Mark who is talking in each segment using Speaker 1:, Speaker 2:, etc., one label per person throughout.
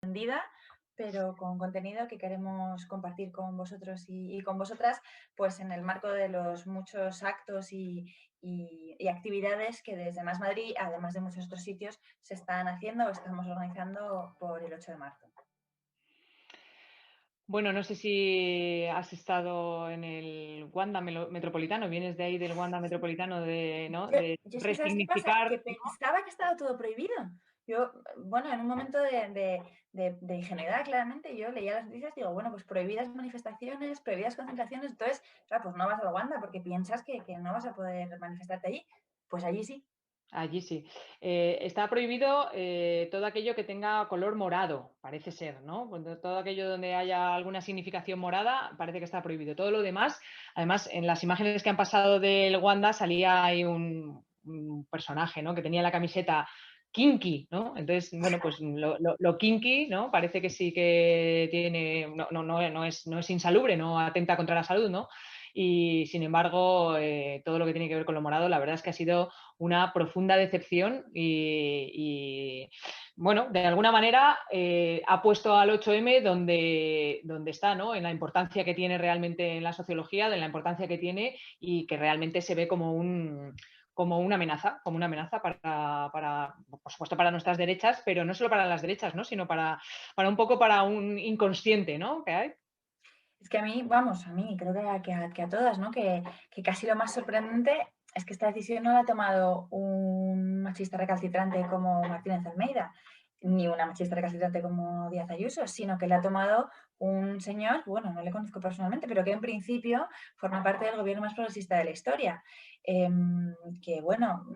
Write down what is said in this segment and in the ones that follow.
Speaker 1: extendida, pero con contenido que queremos compartir con vosotros y con vosotras, pues en el marco de los muchos actos y actividades que desde Más Madrid, además de muchos otros sitios, se están haciendo o estamos organizando por el 8 de marzo.
Speaker 2: Bueno, no sé si has estado en el Wanda Metropolitano, vienes de ahí del Wanda Metropolitano de, ¿no?
Speaker 1: Yo,
Speaker 2: de
Speaker 1: yo es que, ¿sabes qué pasa?
Speaker 2: resignificar,
Speaker 1: Que pensaba que estaba todo prohibido. Yo, bueno, en un momento de ingenuidad, claramente, yo leía las noticias y digo, bueno, pues prohibidas manifestaciones, prohibidas concentraciones, entonces, claro, pues no vas a Wanda porque piensas que no vas a poder manifestarte allí. Pues allí sí.
Speaker 2: allí sí. Está prohibido todo aquello que tenga color morado, parece ser, ¿no? Todo aquello donde haya alguna significación morada, parece que está prohibido. Todo lo demás, además, en las imágenes que han pasado del Wanda salía ahí un personaje, ¿no? Que tenía la camiseta kinky, ¿no? Entonces, bueno, pues lo kinky, ¿no? Parece que sí que tiene, no es insalubre, no atenta contra la salud, ¿no? Y sin embargo, todo lo que tiene que ver con lo morado, la verdad es que ha sido una profunda decepción bueno, de alguna manera ha puesto al 8M donde está, ¿no? En la importancia que tiene realmente en la sociología, de la importancia que tiene y que realmente se ve como una amenaza por supuesto, para nuestras derechas, pero no solo para las derechas, ¿no? Sino para un poco para un inconsciente, ¿no? Que hay.
Speaker 1: Es que a mí, vamos, a mí, creo que a todas, ¿no? Que casi lo más sorprendente es que esta decisión no la ha tomado un machista recalcitrante como Martínez Almeida, ni una machista recalcitrante como Díaz Ayuso, sino que la ha tomado un señor, bueno, no le conozco personalmente, pero que en principio forma parte del gobierno más progresista de la historia, que, bueno,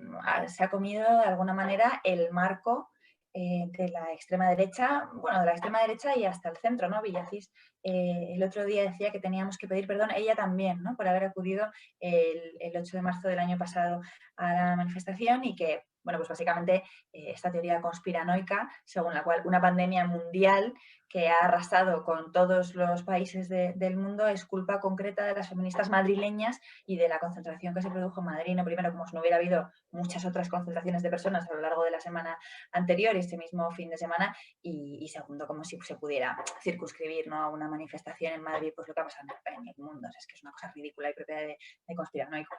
Speaker 1: se ha comido de alguna manera el marco de la extrema derecha, bueno, de la extrema derecha y hasta el centro, ¿no? Villacís el otro día decía que teníamos que pedir perdón, ella también, ¿no? Por haber acudido el 8 de marzo del año pasado a la manifestación y que, bueno, pues básicamente esta teoría conspiranoica, según la cual una pandemia mundial que ha arrasado con todos los países del mundo es culpa concreta de las feministas madrileñas y de la concentración que se produjo en Madrid. No, primero, como si no hubiera habido muchas otras concentraciones de personas a lo largo de la semana anterior y este mismo fin de semana, y segundo, como si se pudiera circunscribir, ¿no? A una manifestación en Madrid, pues lo que ha pasado en el mundo. O sea, es que es una cosa ridícula y propia de conspiranoico.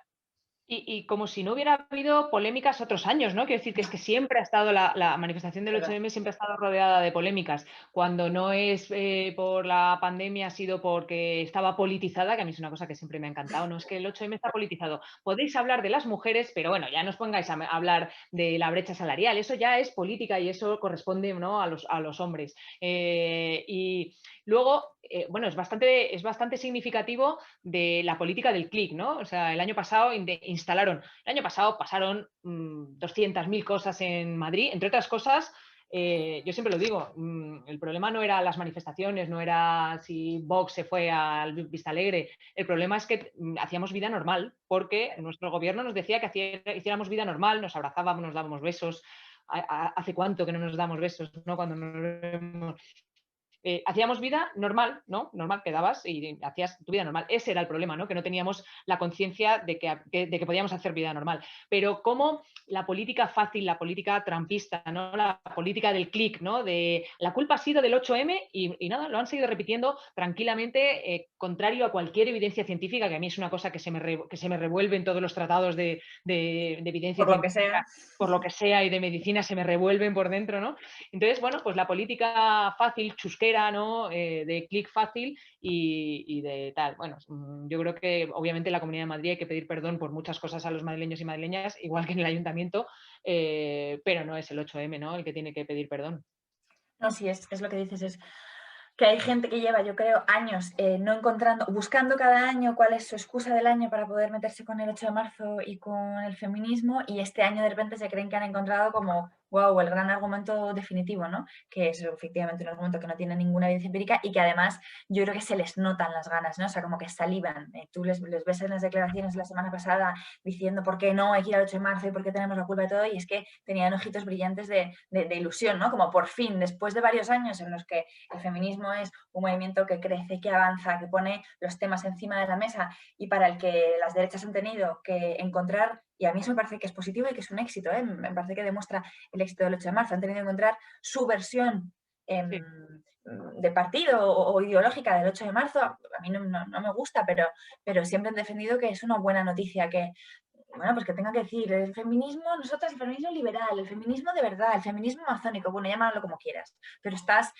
Speaker 2: Y como si no hubiera habido polémicas otros años, ¿no? Quiero decir que es que siempre ha estado la manifestación del
Speaker 1: Claro.
Speaker 2: 8M siempre ha estado rodeada de polémicas. Cuando no es por la pandemia, ha sido porque estaba politizada, que a mí es una cosa que siempre me ha encantado. No es que el 8M está politizado. Podéis hablar de las mujeres, pero bueno, ya no os pongáis a hablar de la brecha salarial. Eso ya es política y eso corresponde, ¿no? a los hombres. Y luego, bueno, es bastante significativo de la política del clic, ¿no? O sea, el año pasado pasaron 200.000 cosas en Madrid, entre otras cosas. Yo siempre lo digo, el problema no era las manifestaciones, no era si Vox se fue al Vista Alegre, el problema es que hacíamos vida normal, porque nuestro gobierno nos decía que hiciéramos vida normal, nos abrazábamos, nos dábamos besos. ¿Hace cuánto que no nos damos besos, ¿no? Cuando nos vemos, hacíamos vida normal, ¿no? Normal, quedabas y hacías tu vida normal. Ese era el problema, ¿no? Que no teníamos la conciencia de que podíamos hacer vida normal. Pero como la política fácil, la política trampista, ¿no? La política del clic, ¿no? De la culpa ha sido del 8M y nada, lo han seguido repitiendo tranquilamente, contrario a cualquier evidencia científica, que a mí es una cosa que se me revuelve en todos los tratados de evidencia
Speaker 1: Por lo que sea.
Speaker 2: científica, por lo que sea, y de medicina se me revuelven por dentro, ¿no? Entonces, bueno, pues la política fácil, chusquera, ¿no? De clic fácil y de tal. Bueno, yo creo que obviamente en la Comunidad de Madrid hay que pedir perdón por muchas cosas a los madrileños y madrileñas, igual que en el ayuntamiento, pero no es el 8M, ¿no? El que tiene que pedir perdón.
Speaker 1: No, sí, es lo que dices, es que hay gente que lleva, yo creo, años no encontrando, buscando cada año cuál es su excusa del año para poder meterse con el 8 de marzo y con el feminismo, y este año de repente se creen que han encontrado como, wow, el gran argumento definitivo, ¿no? Que es efectivamente un argumento que no tiene ninguna evidencia empírica y que además yo creo que se les notan las ganas, ¿no? O sea, como que salivan. Tú les ves en las declaraciones de la semana pasada diciendo por qué no hay que ir al 8 de marzo y por qué tenemos la culpa de todo, y es que tenían ojitos brillantes de ilusión, ¿no? Como por fin, después de varios años en los que el feminismo es un movimiento que crece, que avanza, que pone los temas encima de la mesa y para el que las derechas han tenido que encontrar, y a mí eso me parece que es positivo y que es un éxito, me parece que demuestra el éxito del 8 de marzo, han tenido que encontrar su versión
Speaker 2: Sí.
Speaker 1: de partido o ideológica del 8 de marzo, a mí no me gusta, pero siempre he defendido que es una buena noticia que, bueno, pues que tenga que decir el feminismo, nosotras el feminismo liberal, el feminismo de verdad, el feminismo amazónico, bueno, llámalo como quieras, pero estás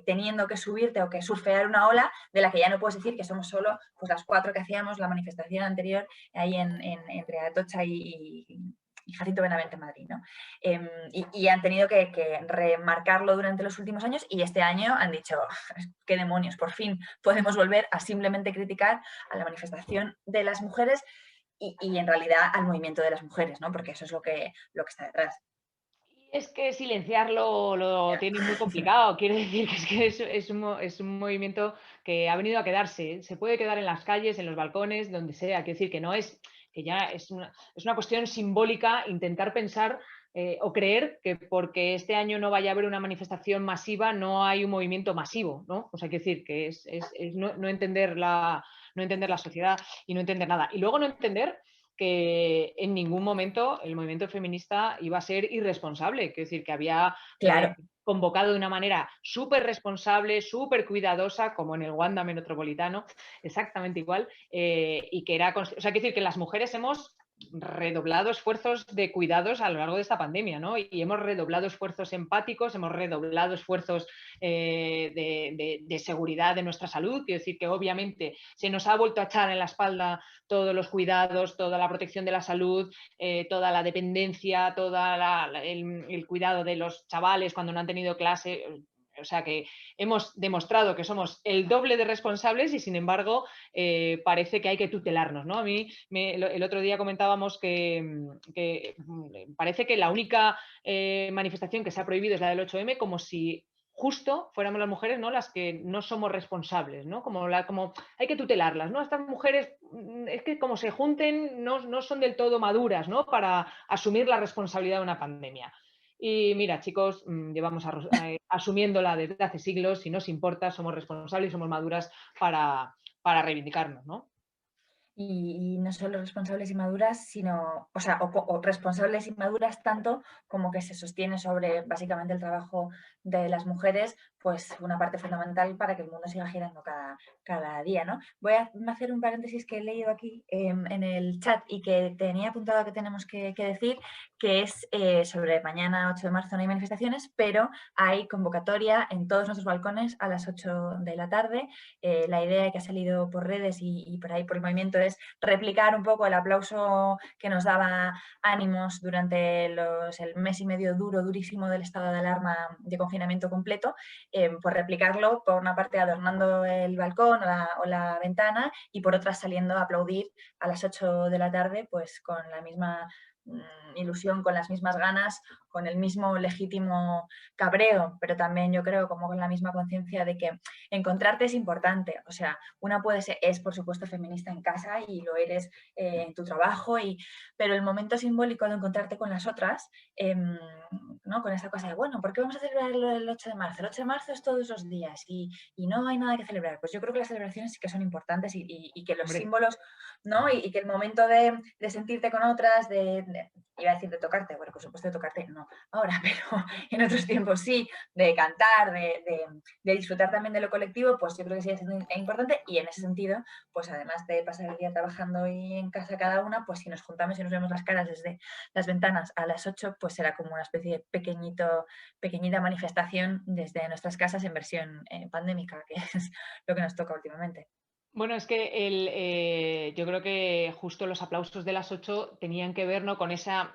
Speaker 1: teniendo que subirte o que surfear una ola de la que ya no puedes decir que somos solo pues, las 4 que hacíamos la manifestación anterior ahí entre Atocha y Jacinto Benavente en Madrid, ¿no? Y han tenido que remarcarlo durante los últimos años y este año han dicho, qué demonios, por fin podemos volver a simplemente criticar a la manifestación de las mujeres y en realidad al movimiento de las mujeres, ¿no? Porque eso es lo que está detrás.
Speaker 2: Es que silenciarlo lo tiene muy complicado. Quiere decir que es un movimiento que ha venido a quedarse. Se puede quedar en las calles, en los balcones, donde sea. Quiere decir que no es, que ya es una cuestión simbólica intentar pensar o creer que porque este año no vaya a haber una manifestación masiva, no hay un movimiento masivo, ¿no? O sea, quiere decir que es no entender no entender la sociedad y no entender nada. Y luego no entender que en ningún momento el movimiento feminista iba a ser irresponsable, es decir, que había
Speaker 1: Claro,
Speaker 2: convocado de una manera súper responsable, súper cuidadosa, como en el Wanda Metropolitano, exactamente igual, y que era, o sea, quiero decir que las mujeres hemos redoblado esfuerzos de cuidados a lo largo de esta pandemia, ¿no? Y hemos redoblado esfuerzos empáticos, hemos redoblado esfuerzos de seguridad de nuestra salud, quiero decir que obviamente se nos ha vuelto a echar en la espalda todos los cuidados, toda la protección de la salud, toda la dependencia, el cuidado de los chavales cuando no han tenido clase. O sea que hemos demostrado que somos el doble de responsables y sin embargo parece que hay que tutelarnos, ¿no? A mí el otro día comentábamos que parece que la única manifestación que se ha prohibido es la del 8M, como si justo fuéramos las mujeres, ¿no? Las que no somos responsables, ¿no? Como hay que tutelarlas, ¿no? Estas mujeres es que como se junten no son del todo maduras, ¿no? Para asumir la responsabilidad de una pandemia. Y mira, chicos, llevamos asumiéndola desde hace siglos, si nos importa, somos responsables y somos maduras para reivindicarnos, ¿no?
Speaker 1: y no solo responsables y maduras, sino, o sea, o responsables y maduras tanto como que se sostiene sobre básicamente el trabajo de las mujeres, pues una parte fundamental para que el mundo siga girando cada día, ¿no? Voy a hacer un paréntesis que he leído aquí en el chat y que tenía apuntado que tenemos que decir, que es sobre mañana 8 de marzo no hay manifestaciones, pero hay convocatoria en todos nuestros balcones a las 8 de la tarde. La idea que ha salido por redes y por ahí por el movimiento es replicar un poco el aplauso que nos daba ánimos durante el mes y medio durísimo del estado de alarma de confinamiento completo, pues replicarlo por una parte adornando el balcón o la ventana y por otra saliendo a aplaudir a las 8 de la tarde pues con la misma ilusión, con las mismas ganas, con el mismo legítimo cabreo, pero también yo creo como con la misma conciencia de que encontrarte es importante. O sea, una puede ser, es por supuesto feminista en casa y lo eres en tu trabajo, pero el momento simbólico de encontrarte con las otras, ¿no? Con esa cosa de, bueno, ¿por qué vamos a celebrar el 8 de marzo? El 8 de marzo es todos los días y no hay nada que celebrar. Pues yo creo que las celebraciones sí que son importantes y que los
Speaker 2: Hombre,
Speaker 1: símbolos, ¿no? Y que el momento de sentirte con otras, iba a decir de tocarte, bueno, por supuesto de tocarte no ahora, pero en otros tiempos sí, de cantar, de disfrutar también de lo colectivo, pues yo creo que sí es importante y en ese sentido, pues además de pasar el día trabajando y en casa cada una, pues si nos juntamos y nos vemos las caras desde las ventanas a las 8, pues será como una especie de pequeñita manifestación desde nuestras casas en versión pandémica, que es lo que nos toca últimamente.
Speaker 2: bueno, es que yo creo que justo los aplausos de las 8 tenían que ver, ¿no? Con esa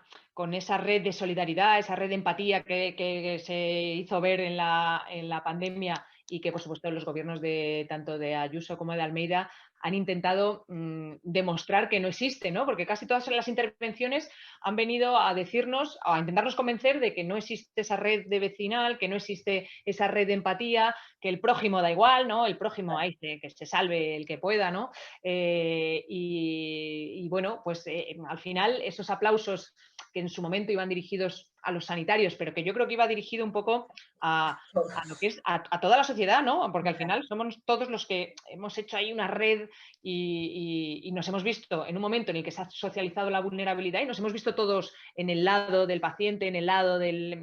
Speaker 2: red de solidaridad, esa red de empatía que se hizo ver en la pandemia y que, por supuesto, los gobiernos de tanto de Ayuso como de Almeida han intentado demostrar que no existe, ¿no? Porque casi todas las intervenciones han venido a decirnos, a intentarnos convencer de que no existe esa red de vecinal, que no existe esa red de empatía, que el prójimo da igual, ¿no? El prójimo, ahí que se salve el que pueda, ¿no? Y bueno, pues al final esos aplausos que en su momento iban dirigidos a los sanitarios, pero que yo creo que iba dirigido un poco a lo que es a toda la sociedad, ¿no? Porque al final somos todos los que hemos hecho ahí una red y nos hemos visto en un momento en el que se ha socializado la vulnerabilidad y nos hemos visto todos en el lado del paciente, en el lado del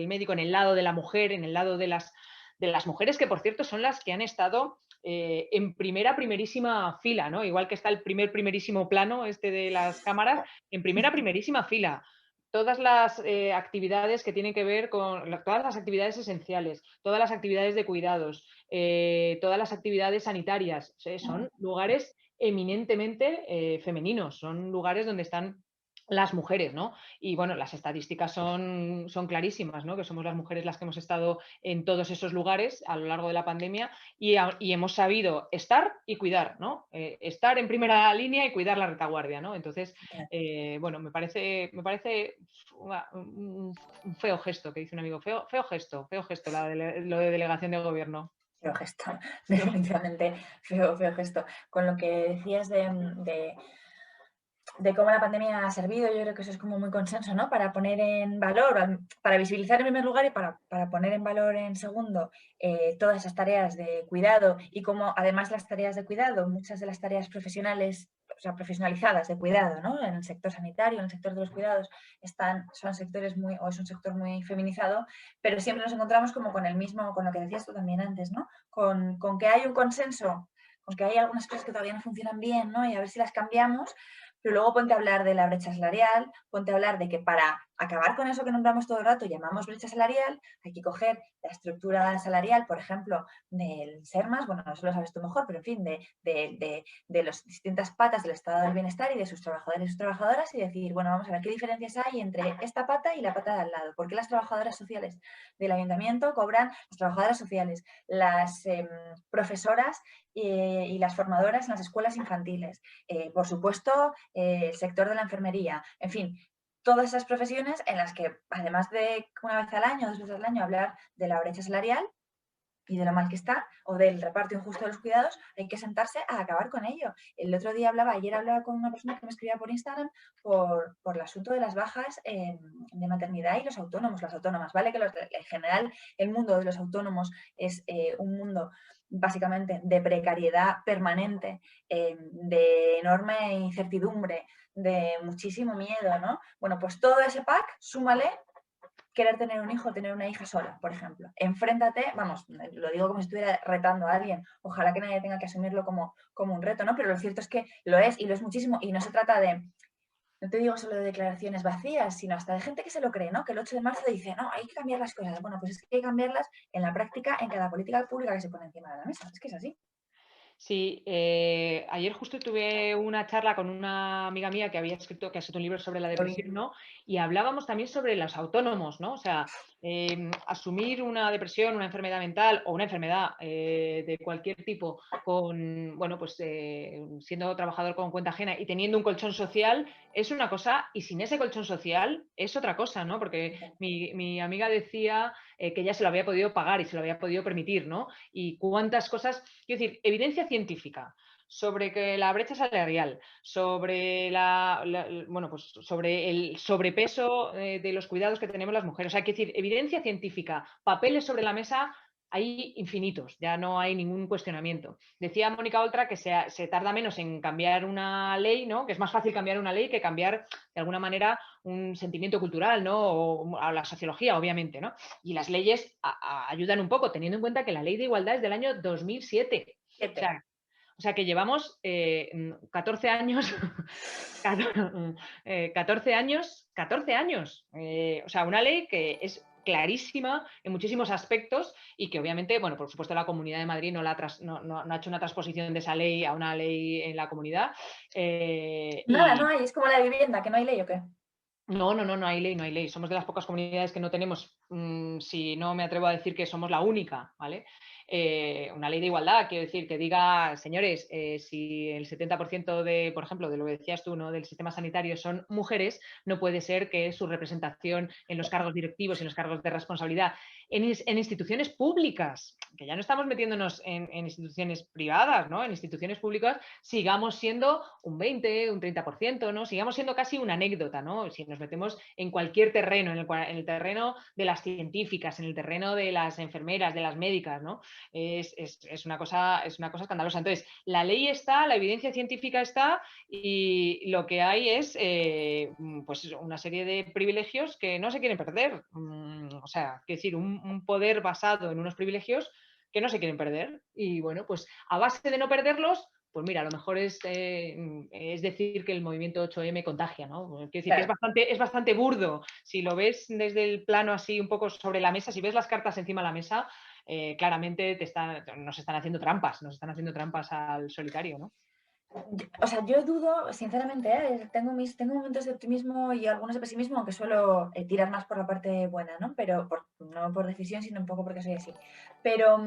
Speaker 2: médico, en el lado de la mujer, en el lado de las mujeres que, por cierto, son las que han estado en primerísima fila, ¿no? Igual que está el primerísimo plano este de las cámaras, en primerísima fila. Todas las actividades que tienen que ver con todas las actividades esenciales, todas las actividades de cuidados, todas las actividades sanitarias, son lugares eminentemente femeninos, son lugares donde están las mujeres, ¿no? Y bueno, las estadísticas son clarísimas, ¿no? Que somos las mujeres las que hemos estado en todos esos lugares a lo largo de la pandemia y hemos sabido estar y cuidar, ¿no? Estar en primera línea y cuidar la retaguardia, ¿no? Entonces, bueno, me parece un feo gesto que dice un amigo, feo gesto, lo de delegación de gobierno.
Speaker 1: Feo gesto, definitivamente feo gesto. Con lo que decías de cómo la pandemia ha servido, yo creo que eso es como muy consenso, ¿no? Para poner en valor, para visibilizar en primer lugar y para poner en valor en segundo todas esas tareas de cuidado y como además las tareas de cuidado, muchas de las tareas profesionales, o sea, profesionalizadas de cuidado, ¿no? En el sector sanitario, en el sector de los cuidados, son sectores es un sector muy feminizado, pero siempre nos encontramos como con el mismo, con lo que decías tú también antes, ¿no? Con que hay un consenso, con que hay algunas cosas que todavía no funcionan bien, ¿no? Y a ver si las cambiamos. Pero luego ponte a hablar de la brecha salarial, ponte a hablar de que para acabar con eso que nombramos todo el rato, llamamos brecha salarial, hay que coger la estructura salarial, por ejemplo, del SERMAS, bueno, eso lo sabes tú mejor, pero en fin, de las distintas patas del estado del bienestar y de sus trabajadores y sus trabajadoras y decir, bueno, vamos a ver qué diferencias hay entre esta pata y la pata de al lado. ¿Por qué las trabajadoras sociales del ayuntamiento cobran, las trabajadoras sociales, las profesoras y las formadoras en las escuelas infantiles? Por supuesto, el sector de la enfermería, en fin, todas esas profesiones en las que, además de una vez al año, 2 veces al año, hablar de la brecha salarial y de lo mal que está, o del reparto injusto de los cuidados, hay que sentarse a acabar con ello. Ayer hablaba con una persona que me escribía por Instagram por el asunto de las bajas de maternidad y los autónomos, las autónomas, ¿vale? Que en general el mundo de los autónomos es un mundo básicamente de precariedad permanente, de enorme incertidumbre, de muchísimo miedo, ¿no? Bueno, pues todo ese pack, súmale querer tener un hijo, tener una hija sola, por ejemplo. Enfréntate, vamos, lo digo como si estuviera retando a alguien, ojalá que nadie tenga que asumirlo como un reto, ¿no? Pero lo cierto es que lo es, y lo es muchísimo, y no se trata de, no te digo solo de declaraciones vacías, sino hasta de gente que se lo cree, ¿no? Que el 8 de marzo dice, no, hay que cambiar las cosas. Bueno, pues es que hay que cambiarlas en la práctica, en cada política pública que se pone encima de la mesa. Es que es así.
Speaker 2: Sí, ayer justo tuve una charla con una amiga mía que ha escrito un libro sobre la depresión, ¿no? Y hablábamos también sobre los autónomos, ¿no? O sea, asumir una depresión, una enfermedad mental o una enfermedad de cualquier tipo bueno, pues siendo trabajador con cuenta ajena y teniendo un colchón social es una cosa y sin ese colchón social es otra cosa, ¿no? Porque mi amiga decía que ella se lo había podido pagar y se lo había podido permitir, ¿no? Y cuántas cosas, quiero decir, evidencia científica sobre que la brecha salarial, sobre bueno, pues sobre el sobrepeso de los cuidados que tenemos las mujeres. O sea, quiero decir, evidencia científica, papeles sobre la mesa, hay infinitos, ya no hay ningún cuestionamiento. Decía Mónica Oltra que se tarda menos en cambiar una ley, ¿no? Que es más fácil cambiar una ley que cambiar, de alguna manera, un sentimiento cultural, ¿no? O a la sociología, obviamente, ¿no? Y las leyes ayudan un poco, teniendo en cuenta que la ley de igualdad es del año 2007. O sea que llevamos 14 años, 14 años, o sea, una ley que es clarísima en muchísimos aspectos y que obviamente, bueno, por supuesto la Comunidad de Madrid no ha hecho una transposición de esa ley a una ley en la comunidad.
Speaker 1: Nada, no hay, es como la vivienda, que no hay ley o qué.
Speaker 2: No hay ley, no hay ley. Somos de las pocas comunidades que no tenemos, si no me atrevo a decir que somos la única, ¿vale? Una ley de igualdad, quiero decir, que diga, señores, si el 70% por ejemplo, de lo que decías tú, ¿no? Del sistema sanitario son mujeres, no puede ser que su representación en los cargos directivos y en los cargos de responsabilidad en instituciones públicas, que ya no estamos metiéndonos en instituciones privadas, ¿no? En instituciones públicas sigamos siendo un 20, un 30%, ¿no? Sigamos siendo casi una anécdota, ¿no? Si nos metemos en cualquier terreno, en el terreno de las científicas, en el terreno de las enfermeras, de las médicas, ¿no? Es una cosa escandalosa. Entonces, la ley está, la evidencia científica está y lo que hay es pues una serie de privilegios que no se quieren perder. O sea, es decir, un poder basado en unos privilegios que no se quieren perder. Y bueno, pues a base de no perderlos, pues mira, a lo mejor es decir que el movimiento 8M contagia, ¿no? Quiero decir que
Speaker 1: Claro.
Speaker 2: es bastante burdo. Si lo ves desde el plano así un poco sobre la mesa, si ves las cartas encima de la mesa, claramente nos están haciendo trampas al solitario, ¿no?
Speaker 1: O sea, yo dudo, sinceramente, tengo momentos de optimismo y algunos de pesimismo, aunque suelo tirar más por la parte buena, ¿no? Pero no por decisión, sino un poco porque soy así. Pero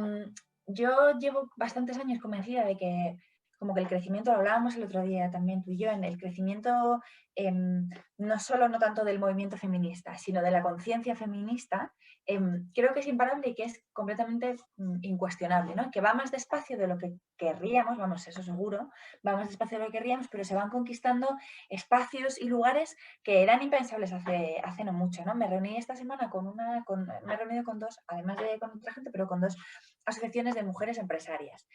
Speaker 1: yo llevo bastantes años convencida de que como que el crecimiento, lo hablábamos el otro día también tú y yo, en el crecimiento no solo no tanto del movimiento feminista, sino de la conciencia feminista, creo que es imparable y que es completamente incuestionable, ¿no? Que va más despacio de lo que querríamos, vamos, eso seguro, va más despacio de lo que querríamos, pero se van conquistando espacios y lugares que eran impensables hace no mucho, ¿no? Me reuní esta semana me he reunido con dos, además de con otra gente, pero con dos asociaciones de mujeres empresarias.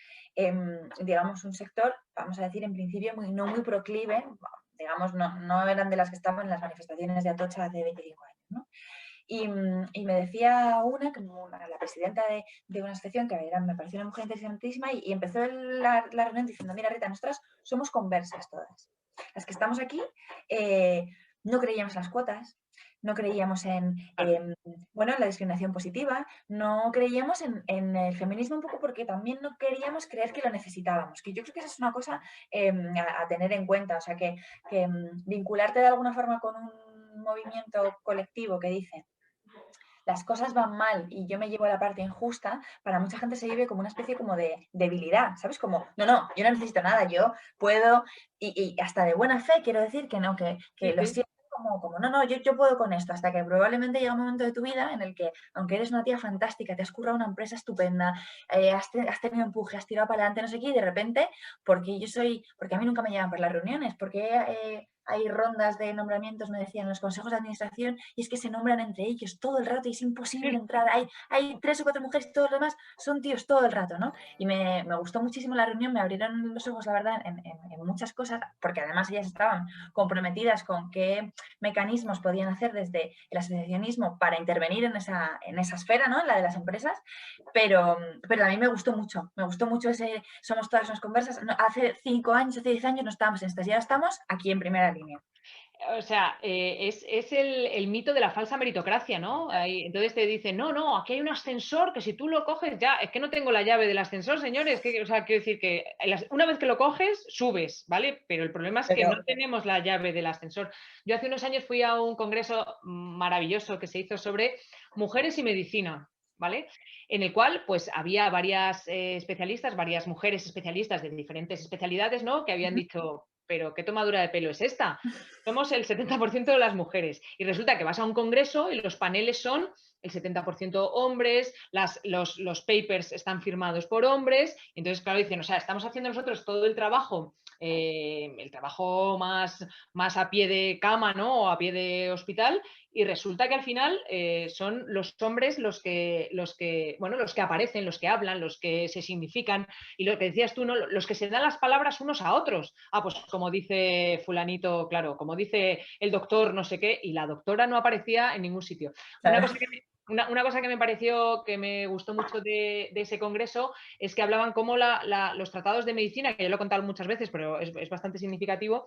Speaker 1: Digamos, un sector, vamos a decir, en principio no muy proclive, digamos, no eran de las que estaban en las manifestaciones de Atocha hace 25 años, ¿no? Y me decía la presidenta de una asociación que me pareció una mujer interesantísima y empezó la reunión diciendo, mira Rita, nosotras somos conversas todas. Las que estamos aquí no creíamos en las cuotas, no creíamos bueno, en la discriminación positiva, no creíamos en el feminismo un poco porque también no queríamos creer que lo necesitábamos, que yo creo que esa es una cosa a tener en cuenta, o sea, que vincularte de alguna forma con un movimiento colectivo que dice las cosas van mal y yo me llevo a la parte injusta, para mucha gente se vive como una especie como de debilidad, ¿sabes? Como, no, yo no necesito nada, yo puedo, y hasta de buena fe quiero decir que no, que
Speaker 2: Sí,
Speaker 1: lo
Speaker 2: sí.
Speaker 1: siento como, no, yo puedo con esto, hasta que probablemente llega un momento de tu vida en el que, aunque eres una tía fantástica, te has currado una empresa estupenda, has tenido empuje, has tirado para adelante, no sé qué, y de repente, porque a mí nunca me llevan por las reuniones, porque hay rondas de nombramientos, me decían, en los consejos de administración, y es que se nombran entre ellos todo el rato y es imposible entrar. Hay 3 o 4 mujeres y todos los demás son tíos todo el rato, ¿no? Y me gustó muchísimo la reunión, me abrieron los ojos, la verdad, en muchas cosas, porque además ellas estaban comprometidas con qué mecanismos podían hacer desde el asociacionismo para intervenir en esa esfera, ¿no? En la de las empresas, pero a mí me gustó mucho ese somos todas unas conversas. No, hace 5 años, hace 10 años no estábamos en estas, ya estamos aquí en primera línea.
Speaker 2: O sea, es el mito de la falsa meritocracia, ¿no? Entonces te dicen, no, aquí hay un ascensor que si tú lo coges ya, es que no tengo la llave del ascensor, señores. O sea, quiero decir que una vez que lo coges, subes, ¿vale? Pero el problema es que no tenemos la llave del ascensor. Yo hace unos años fui a un congreso maravilloso que se hizo sobre mujeres y medicina, ¿vale? En el cual pues había varias especialistas, varias mujeres especialistas de diferentes especialidades, ¿no? Que habían dicho, pero ¿qué tomadura de pelo es esta? Somos el 70% de las mujeres. Y resulta que vas a un congreso y los paneles son el 70% hombres, los papers están firmados por hombres. Entonces, claro, dicen, o sea, estamos haciendo nosotros todo el trabajo más a pie de cama, ¿no? O a pie de hospital, y resulta que al final son los hombres los que aparecen, los que hablan, los que se significan, y lo que decías tú, ¿no? Los que se dan las palabras unos a otros. Pues como dice fulanito, claro, como dice el doctor no sé qué, y la doctora no aparecía en ningún sitio.
Speaker 1: Claro.
Speaker 2: Una cosa que me pareció, que me gustó mucho de ese congreso, es que hablaban cómo los tratados de medicina, que yo lo he contado muchas veces, pero es bastante significativo,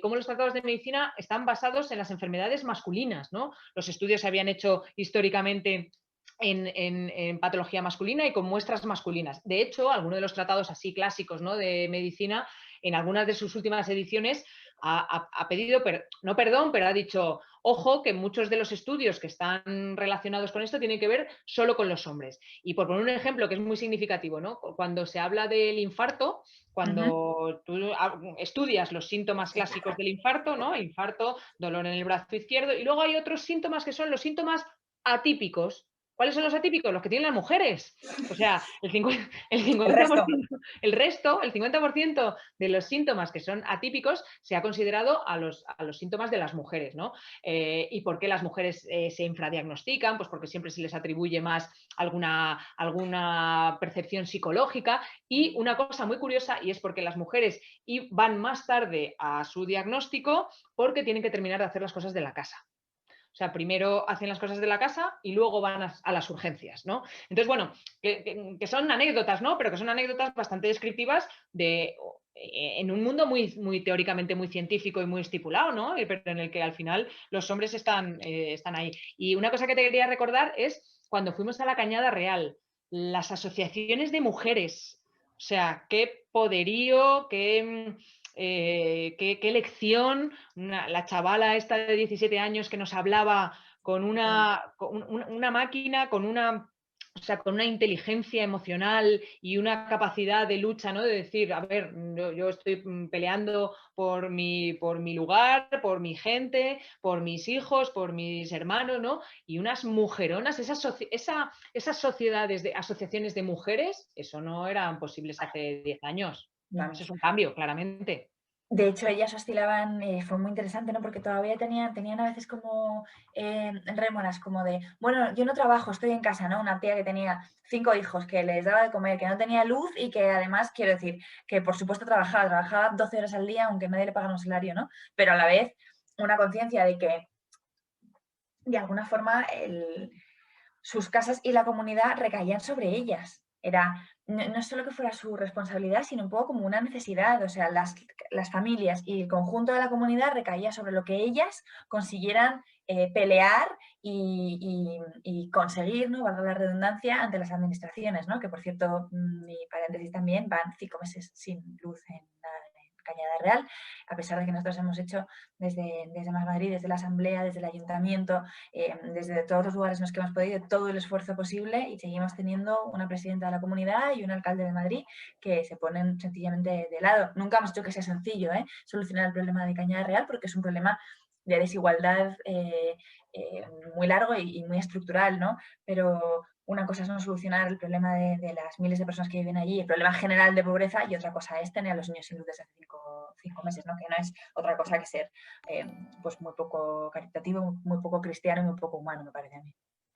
Speaker 2: cómo los tratados de medicina están basados en las enfermedades masculinas, ¿no? Los estudios se habían hecho históricamente en patología masculina y con muestras masculinas. De hecho, algunos de los tratados así clásicos, ¿no? De medicina, en algunas de sus últimas ediciones, ha pedido, no perdón, pero ha dicho, ojo, que muchos de los estudios que están relacionados con esto tienen que ver solo con los hombres. Y por poner un ejemplo que es muy significativo, ¿no? Cuando se habla del infarto, cuando tú estudias los síntomas clásicos del infarto, ¿no? Infarto, dolor en el brazo izquierdo, y luego hay otros síntomas que son los síntomas atípicos. ¿Cuáles son los atípicos? Los que tienen las mujeres. O sea, el 50%,
Speaker 1: El resto.
Speaker 2: el 50% de los síntomas que son atípicos se ha considerado a los síntomas de las mujeres, ¿no? ¿Y por qué las mujeres se infradiagnostican? Pues porque siempre se les atribuye más alguna percepción psicológica. Y una cosa muy curiosa, y es porque las mujeres van más tarde a su diagnóstico porque tienen que terminar de hacer las cosas de la casa. O sea, primero hacen las cosas de la casa y luego van a las urgencias, ¿no? Entonces, bueno, que son anécdotas, ¿no? Pero que son anécdotas bastante descriptivas en un mundo muy teóricamente muy científico y muy estipulado, ¿no? Pero en el que al final los hombres están ahí. Y una cosa que te quería recordar es cuando fuimos a la Cañada Real, las asociaciones de mujeres. O sea, qué poderío, qué lección, la chavala esta de 17 años que nos hablaba con una máquina, o sea, con una inteligencia emocional y una capacidad de lucha, ¿no? De decir, a ver, yo estoy peleando por mi lugar, por mi gente, por mis hijos, por mis hermanos, ¿no? Y unas mujeronas, esas sociedades de asociaciones de mujeres, eso no eran posibles hace 10 años. Eso es un cambio, claramente.
Speaker 1: De hecho, ellas oscilaban, fue muy interesante, ¿no? Porque todavía tenían a veces como rémoras, como de, bueno, yo no trabajo, estoy en casa, ¿no? Una tía que tenía 5 hijos, que les daba de comer, que no tenía luz y que además, quiero decir, que por supuesto trabajaba 12 horas al día, aunque nadie le pagara un salario, ¿no? Pero a la vez una conciencia de que, de alguna forma, sus casas y la comunidad recaían sobre ellas. No solo que fuera su responsabilidad, sino un poco como una necesidad. O sea, las familias y el conjunto de la comunidad recaía sobre lo que ellas consiguieran pelear y conseguir, ¿no? Valga la redundancia, ante las administraciones, ¿no? Que por cierto, mi paréntesis también, van 5 meses sin luz en Cañada Real, a pesar de que nosotros hemos hecho desde Más Madrid, desde la Asamblea, desde el Ayuntamiento, desde todos los lugares en los que hemos podido, todo el esfuerzo posible, y seguimos teniendo una presidenta de la comunidad y un alcalde de Madrid que se ponen sencillamente de lado. Nunca hemos dicho que sea sencillo solucionar el problema de Cañada Real, porque es un problema de desigualdad muy largo y muy estructural, ¿no? Pero una cosa es no solucionar el problema de las miles de personas que viven allí, el problema general de pobreza, y otra cosa es tener a los niños sin luz desde hace 5 meses, ¿no? Que no es otra cosa que ser pues muy poco caritativo, muy poco cristiano y muy poco humano, me parece a mí.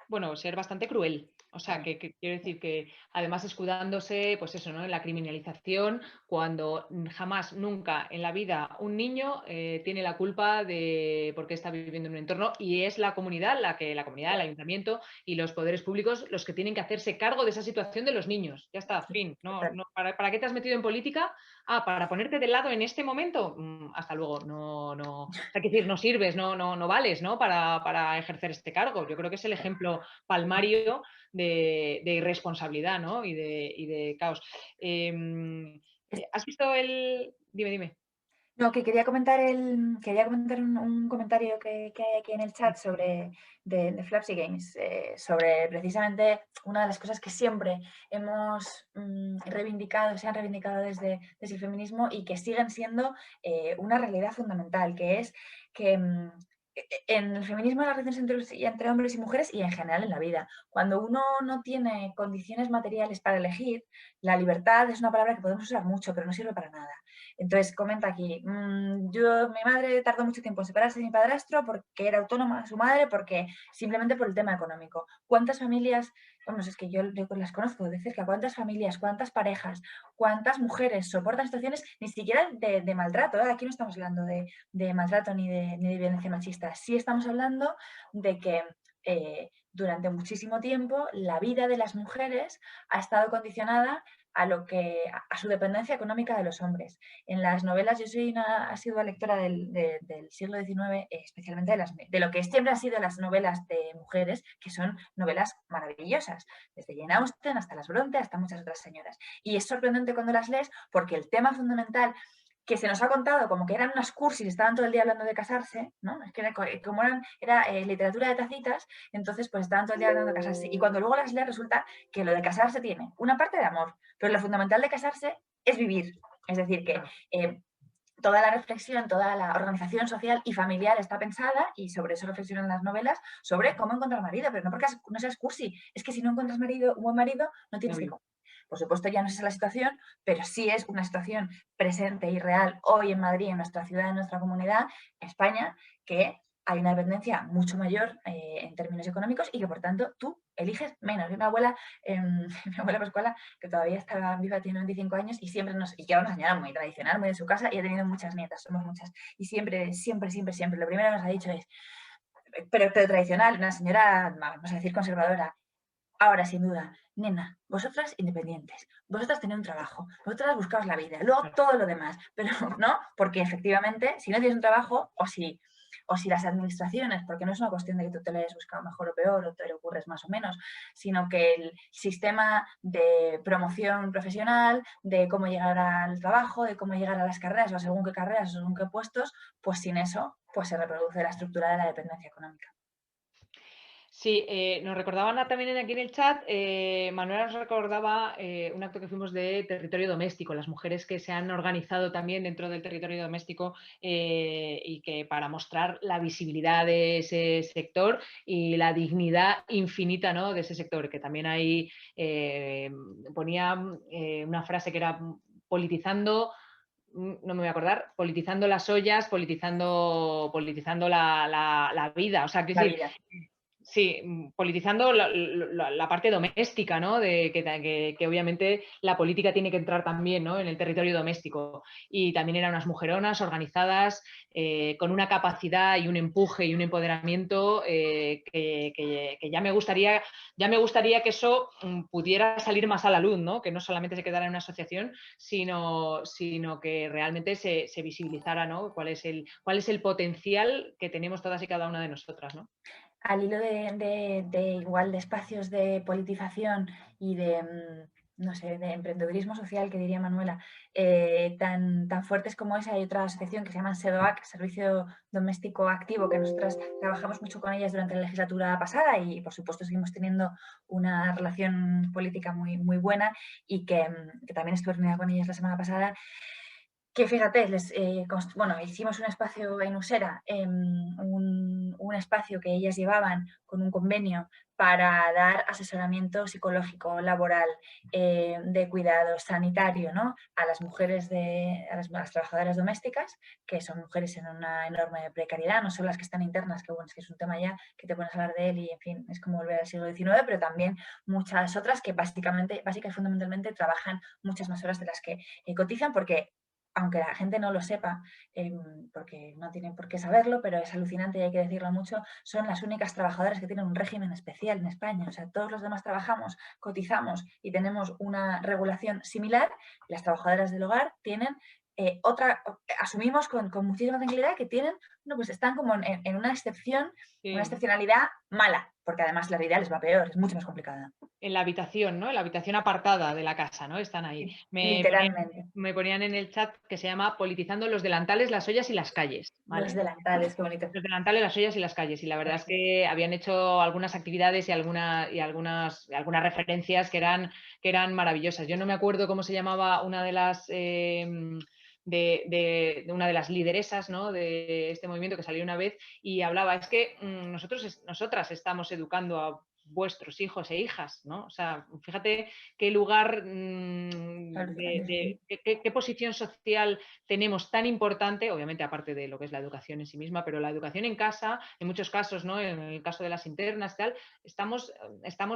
Speaker 2: Bueno, ser bastante cruel. O sea, que quiero decir que además escudándose, pues eso, ¿no? En la criminalización, cuando jamás, nunca en la vida un niño tiene la culpa de por qué está viviendo en un entorno, y es la comunidad, la comunidad, el ayuntamiento y los poderes públicos los que tienen que hacerse cargo de esa situación de los niños. Ya está, fin. ¿Para qué te has metido en política? Ah, para ponerte de lado en este momento, hasta luego. O sea, decir, no sirves, no vales, ¿no? Para ejercer este cargo. Yo creo que es el ejemplo palmario de irresponsabilidad, ¿no? y de caos. ¿Has visto el...? Dime.
Speaker 1: No, que quería comentar un comentario que hay aquí en el chat de Flapsy Games, sobre precisamente una de las cosas que siempre hemos reivindicado, se han reivindicado desde el feminismo y que siguen siendo una realidad fundamental, que es que en el feminismo, en las relaciones entre hombres y mujeres y en general en la vida, cuando uno no tiene condiciones materiales para elegir, la libertad es una palabra que podemos usar mucho, pero no sirve para nada. Entonces, comenta aquí, mi madre tardó mucho tiempo en separarse de mi padrastro porque era autónoma su madre, porque simplemente por el tema económico. ¿Cuántas familias, vamos, es que yo las conozco de cerca, cuántas familias, cuántas parejas, cuántas mujeres soportan situaciones ni siquiera de maltrato? Aquí no estamos hablando de maltrato ni de violencia machista. Sí estamos hablando de que durante muchísimo tiempo la vida de las mujeres ha estado condicionada a su dependencia económica de los hombres. En las novelas, yo soy una asidua lectora del siglo XIX, especialmente de lo que siempre han sido las novelas de mujeres, que son novelas maravillosas, desde Jane Austen hasta las Bronte, hasta muchas otras señoras. Y es sorprendente cuando las lees porque el tema fundamental que se nos ha contado como que eran unas cursis, estaban todo el día hablando de casarse, ¿no? Es que era literatura de tacitas, entonces pues estaban todo el día hablando de casarse. Y cuando luego las lees resulta que lo de casarse tiene una parte de amor, pero lo fundamental de casarse es vivir. Es decir, que toda la reflexión, toda la organización social y familiar está pensada, y sobre eso reflexionan las novelas, sobre cómo encontrar marido, pero no porque no seas cursi, es que si no encuentras un buen marido, no tienes que comer. Por supuesto, ya no es esa la situación, pero sí es una situación presente y real hoy en Madrid, en nuestra ciudad, en nuestra comunidad, en España, que hay una dependencia mucho mayor en términos económicos y que, por tanto, tú eliges menos. Mi abuela, mi abuela Pascuala, que todavía está viva, tiene 25 años y siempre y que era una señora muy tradicional, muy de su casa, y ha tenido muchas nietas, somos muchas. Y siempre, siempre, siempre, siempre, lo primero que nos ha dicho es, pero tradicional, una señora, vamos a decir, conservadora. Ahora, sin duda, nena, vosotras independientes, vosotras tenéis un trabajo, vosotras buscaos la vida, luego todo lo demás, pero no, porque efectivamente, si no tienes un trabajo, o si las administraciones, porque no es una cuestión de que tú te lo hayas buscado mejor o peor, o te lo ocurres más o menos, sino que el sistema de promoción profesional, de cómo llegar al trabajo, de cómo llegar a las carreras, o según qué carreras, o según qué puestos, pues sin eso, pues se reproduce la estructura de la dependencia económica.
Speaker 2: Sí, nos recordaban también aquí en el chat, Manuela nos recordaba un acto que fuimos de territorio doméstico, las mujeres que se han organizado también dentro del territorio doméstico y que para mostrar la visibilidad de ese sector y la dignidad infinita, ¿no?, de ese sector, que también ahí ponía una frase que era politizando, no me voy a acordar, politizando las ollas, politizando la vida. O sea, quiero
Speaker 1: La
Speaker 2: decir,
Speaker 1: vida.
Speaker 2: sí, politizando la parte doméstica, ¿no? De que obviamente la política tiene que entrar también, ¿no?, en el territorio doméstico. Y también eran unas mujeronas organizadas, con una capacidad y un empuje y un empoderamiento que ya me gustaría que eso pudiera salir más a la luz, ¿no? Que no solamente se quedara en una asociación, sino que realmente se visibilizara, ¿no?, cuál es el potencial que tenemos todas y cada una de nosotras, ¿no?
Speaker 1: Al hilo de igual de espacios de politización y de, no sé, de emprendedurismo social, que diría Manuela, tan fuertes como esa, hay otra asociación que se llama SEDOAC, Servicio Doméstico Activo, que nosotras trabajamos mucho con ellas durante la legislatura pasada y, por supuesto, seguimos teniendo una relación política muy, muy buena, y que también estuve reunida con ellas la semana pasada. Que fíjate, hicimos un espacio en Usera, un espacio que ellas llevaban con un convenio para dar asesoramiento psicológico, laboral, de cuidado sanitario, ¿no?, a las mujeres, a las trabajadoras domésticas, que son mujeres en una enorme precariedad, no solo las que están internas, que bueno, es que es un tema ya que te pones a hablar de él y, en fin, es como volver al siglo XIX, pero también muchas otras que básica y fundamentalmente trabajan muchas más horas de las que cotizan, porque aunque la gente no lo sepa, porque no tienen por qué saberlo, pero es alucinante y hay que decirlo mucho, son las únicas trabajadoras que tienen un régimen especial en España. O sea, todos los demás trabajamos, cotizamos y tenemos una regulación similar. Las trabajadoras del hogar tienen asumimos con muchísima tranquilidad que tienen, no, pues están como en una excepción,
Speaker 2: Sí.
Speaker 1: una excepcionalidad mala, porque además la vida les va peor, es mucho más complicada.
Speaker 2: En la habitación, ¿no? En la habitación apartada de la casa, ¿no? Están ahí.
Speaker 1: Literalmente.
Speaker 2: Me ponían en el chat que se llama politizando los delantales, las ollas y las calles,
Speaker 1: Los
Speaker 2: ¿vale?
Speaker 1: delantales, qué bonito.
Speaker 2: Los delantales, las ollas y las calles. Y la verdad es que habían hecho algunas actividades y algunas referencias que eran maravillosas. Yo no me acuerdo cómo se llamaba una de las de una de las lideresas, ¿no?, de este movimiento, que salió una vez y hablaba, es que nosotras estamos educando a vuestros hijos e hijas, ¿no? O sea, fíjate qué lugar, qué posición social tenemos tan importante, obviamente aparte de lo que es la educación en sí misma, pero la educación en casa, en muchos casos, ¿no?, en el caso de las internas, tal, estamos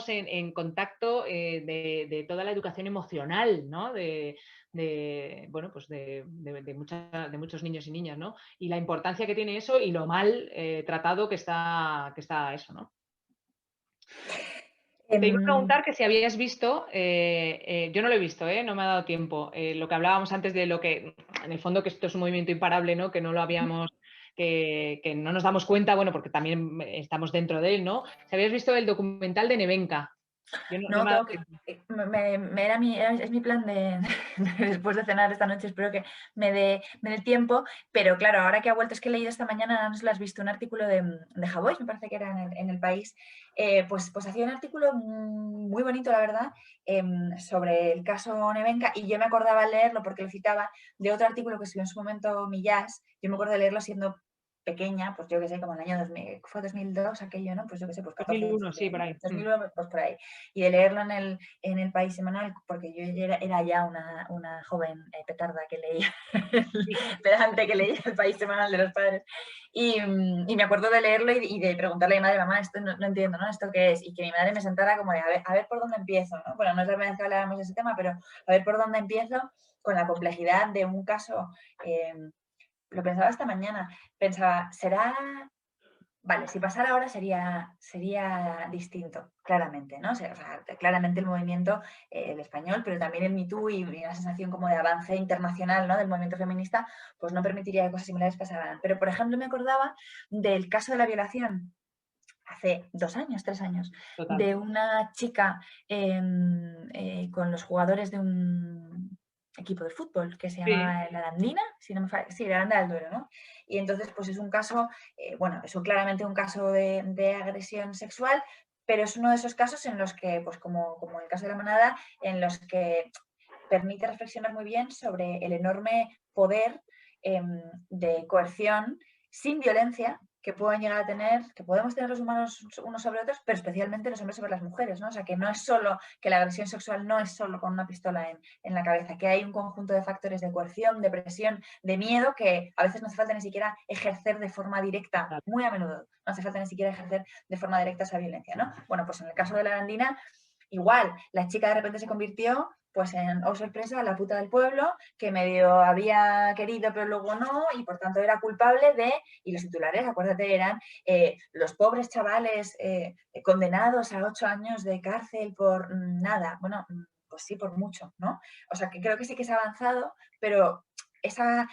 Speaker 2: en contacto de toda la educación emocional, ¿no?, bueno, pues de muchos niños y niñas, ¿no? Y la importancia que tiene eso y lo mal tratado que está eso, ¿no? Te iba a preguntar que si habías visto, yo no lo he visto, no me ha dado tiempo, lo que hablábamos antes de lo que, en el fondo, que esto es un movimiento imparable, ¿no?, que no lo habíamos, que no nos damos cuenta, bueno, porque también estamos dentro de él, ¿no? Si habías visto el documental de Nevenka. Yo no, no
Speaker 1: No,
Speaker 2: me ha dado
Speaker 1: tengo que.
Speaker 2: tiempo.
Speaker 1: Es mi plan después de cenar esta noche, espero que me dé tiempo, pero claro, ahora que ha vuelto, es que he leído esta mañana, no sé si lo has visto, un artículo de Javois, me parece que era en el País, pues hacía un artículo muy bonito, la verdad, sobre el caso Nevenka, y yo me acordaba al leerlo, porque lo citaba, de otro artículo que escribió en su momento Millás. Yo me acuerdo de leerlo siendo pequeña, pues yo que sé, como en el año 2000, fue 2002 aquello, ¿no? Pues yo que sé, pues 14 años
Speaker 2: 2001, sí,
Speaker 1: tendría,
Speaker 2: por
Speaker 1: ¿no?
Speaker 2: ahí.
Speaker 1: 2001, pues por ahí. Y de leerlo en el País semanal, porque yo era ya una joven petarda que leía,
Speaker 2: Sí,
Speaker 1: pedante que leía el País semanal de los padres. Y me acuerdo de leerlo y de preguntarle a mi madre, mamá, esto no entiendo, ¿no? ¿Esto qué es? Y que mi madre me sentara como de, a ver por dónde empiezo, ¿no? Bueno, no es la primera vez que habláramos de ese tema, pero a ver por dónde empiezo con la complejidad de un caso. Lo pensaba esta mañana, pensaba, vale, si pasara ahora sería distinto, claramente, ¿no? O sea, claramente el movimiento, el español, pero también el Me Too y una sensación como de avance internacional, ¿no? Del movimiento feminista, pues no permitiría que cosas similares pasaran. Pero, por ejemplo, me acordaba del caso de la violación hace 2 años, 3 años,
Speaker 2: total.
Speaker 1: de una chica con los jugadores de un equipo de fútbol que se
Speaker 2: Sí,
Speaker 1: llama La Arandina, si no me sí, La Aranda del Duero, ¿no? Y entonces, pues es un caso, bueno, es claramente un caso de agresión sexual, pero es uno de esos casos en los que, pues como el caso de la manada, en los que permite reflexionar muy bien sobre el enorme poder de coerción sin violencia que pueden llegar a tener, que podemos tener los humanos unos sobre otros, pero especialmente los hombres sobre las mujeres, ¿no? O sea, que no es solo, que la agresión sexual no es solo con una pistola en la cabeza, que hay un conjunto de factores de coerción, de presión, de miedo, que a veces no hace falta ni siquiera ejercer de forma directa,
Speaker 2: total.
Speaker 1: muy a menudo, no hace falta ni siquiera ejercer de forma directa esa violencia, ¿no? Bueno, pues en el caso de la Arandina, igual, la chica de repente se convirtió pues en, oh sorpresa, la puta del pueblo, que medio había querido pero luego no, y por tanto era culpable de, y los titulares, acuérdate, eran los pobres chavales condenados a 8 años de cárcel por nada. Bueno, pues sí, por mucho, ¿no? O sea, que creo que sí que se ha avanzado, pero esa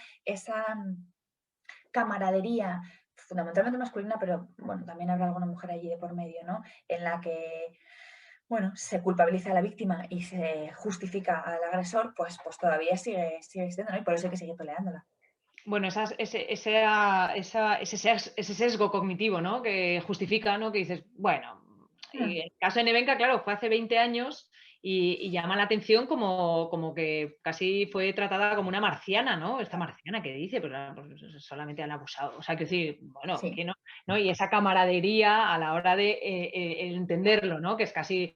Speaker 1: camaradería fundamentalmente masculina, pero bueno, también habrá alguna mujer allí de por medio, ¿no? En la que bueno, se culpabiliza a la víctima y se justifica al agresor, pues todavía sigue existiendo, ¿no? Y por eso hay que seguir peleándola.
Speaker 2: Bueno, ese sesgo cognitivo, ¿no? Que justifica, ¿no? Que dices, bueno, y
Speaker 1: Hmm.
Speaker 2: el caso de Nevenka, claro, fue hace 20 años y llama la atención como que casi fue tratada como una marciana, ¿no? Esta marciana que dice, pero pues, solamente han abusado. O sea, que decir, bueno,
Speaker 1: Sí.
Speaker 2: que no, ¿no? Y esa camaradería a la hora de entenderlo, ¿no? Que es casi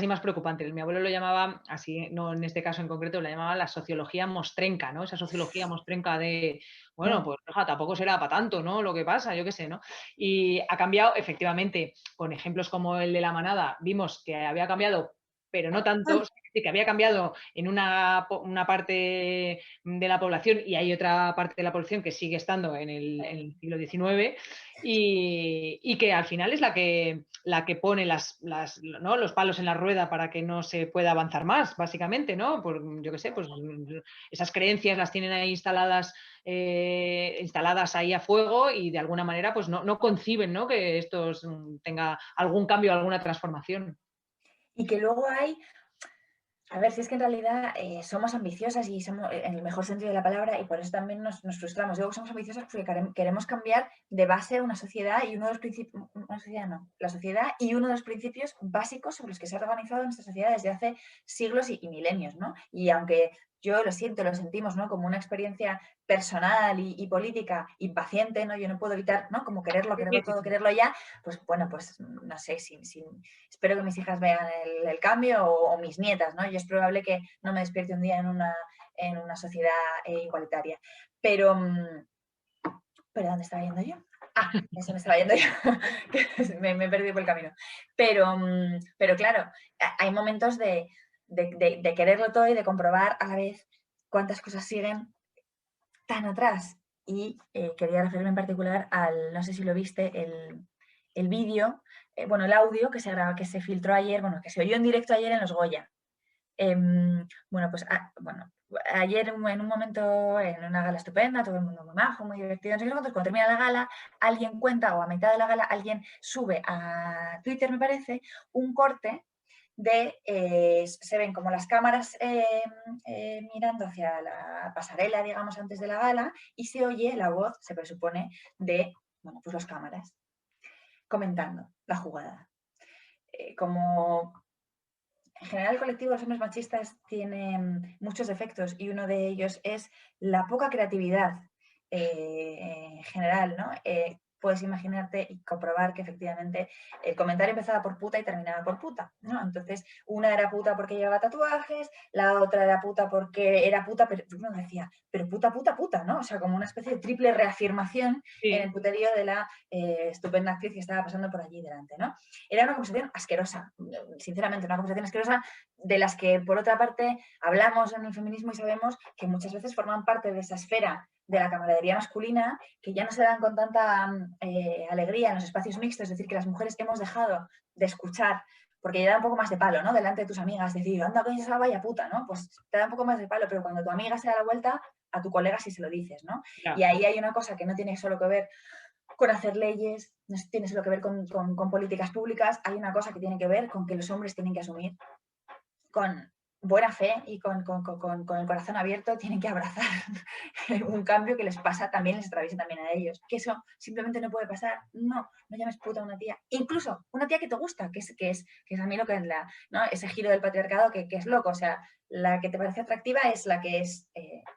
Speaker 2: más preocupante. Mi abuelo lo llamaba, así, no en este caso en concreto, lo llamaba la sociología mostrenca, ¿no? Esa sociología mostrenca de bueno,
Speaker 1: Mm.
Speaker 2: pues hija, tampoco será para tanto, ¿no? Lo que pasa, yo qué sé, ¿no? Y ha cambiado, efectivamente, con ejemplos como el de la manada, vimos que había cambiado, pero no tanto, que había cambiado en una parte de la población y hay otra parte de la población que sigue estando en el siglo XIX y que al final es la que pone ¿no? los palos en la rueda para que no se pueda avanzar más, básicamente, ¿no? Por, yo qué sé, pues esas creencias las tienen ahí instaladas ahí a fuego y de alguna manera pues no conciben, ¿no? Que esto tenga algún cambio, alguna transformación.
Speaker 1: Y que luego hay, a ver, si es que en realidad somos ambiciosas y somos, en el mejor sentido de la palabra, y por eso también nos frustramos. Digo que somos ambiciosas porque queremos cambiar de base una sociedad y uno de los principios, una sociedad no, la sociedad y uno de los principios básicos sobre los que se ha organizado nuestra sociedad desde hace siglos y milenios, ¿no? Y aunque yo lo siento, lo sentimos, ¿no? Como una experiencia personal y política impaciente, ¿no? Yo no puedo evitar, ¿no? Como quererlo,
Speaker 2: Sí,
Speaker 1: quererlo
Speaker 2: sí,
Speaker 1: todo,
Speaker 2: sí.
Speaker 1: quererlo ya, pues bueno, pues no sé, espero que mis hijas vean el cambio o mis nietas, ¿no? Yo es probable que no me despierte un día en una sociedad igualitaria. Pero, ¿pero dónde estaba yendo yo? Ah, eso me estaba yendo yo, me he perdido por el camino. Pero claro, hay momentos de quererlo todo y de comprobar a la vez cuántas cosas siguen tan atrás. Y quería referirme en particular al, no sé si lo viste, el vídeo, bueno, el audio que se filtró ayer, bueno, que se oyó en directo ayer en los Goya. Bueno, pues bueno, ayer en un momento, en una gala estupenda, todo el mundo muy majo, muy divertido, no sé qué, cuando termina la gala, alguien cuenta, o a mitad de la gala, alguien sube a Twitter, me parece, un corte se ven como las cámaras mirando hacia la pasarela, digamos, antes de la gala, y se oye la voz, se presupone, de, bueno, pues los cámaras comentando la jugada. Como en general el colectivo de los hombres machistas tiene muchos defectos y uno de ellos es la poca creatividad en general, ¿no? Puedes imaginarte y comprobar que efectivamente el comentario empezaba por puta y terminaba por puta, ¿no? Entonces, una era puta porque llevaba tatuajes, la otra era puta porque era puta, pero uno decía, pero puta, puta, puta, ¿no? O sea, como una especie de triple reafirmación en el
Speaker 2: Sí.
Speaker 1: puterío de la estupenda actriz que estaba pasando por allí delante, ¿no? Era una conversación asquerosa, sinceramente, una conversación asquerosa de las que, por otra parte, hablamos en el feminismo y sabemos que muchas veces forman parte de esa esfera de la camaradería masculina, que ya no se dan con tanta alegría en los espacios mixtos, es decir, que las mujeres hemos dejado de escuchar, porque ya da un poco más de palo, ¿no? Delante de tus amigas, decir, anda, coño, esa vaya puta, ¿no? Pues te da un poco más de palo, pero cuando tu amiga se da la vuelta, a tu colega sí se lo dices, ¿no?
Speaker 2: Ya.
Speaker 1: Y ahí hay una cosa que no tiene solo que ver con hacer leyes, no tiene solo que ver con políticas públicas, hay una cosa que tiene que ver con que los hombres tienen que asumir con buena fe y con el corazón abierto, tienen que abrazar un cambio que les pasa también, les atraviesa también a ellos. Que eso simplemente no puede pasar. No, no llames puta a una tía. Incluso una tía que te gusta, que es a mí lo que es ¿no? Ese giro del patriarcado que es loco. O sea, la que te parece atractiva es la que es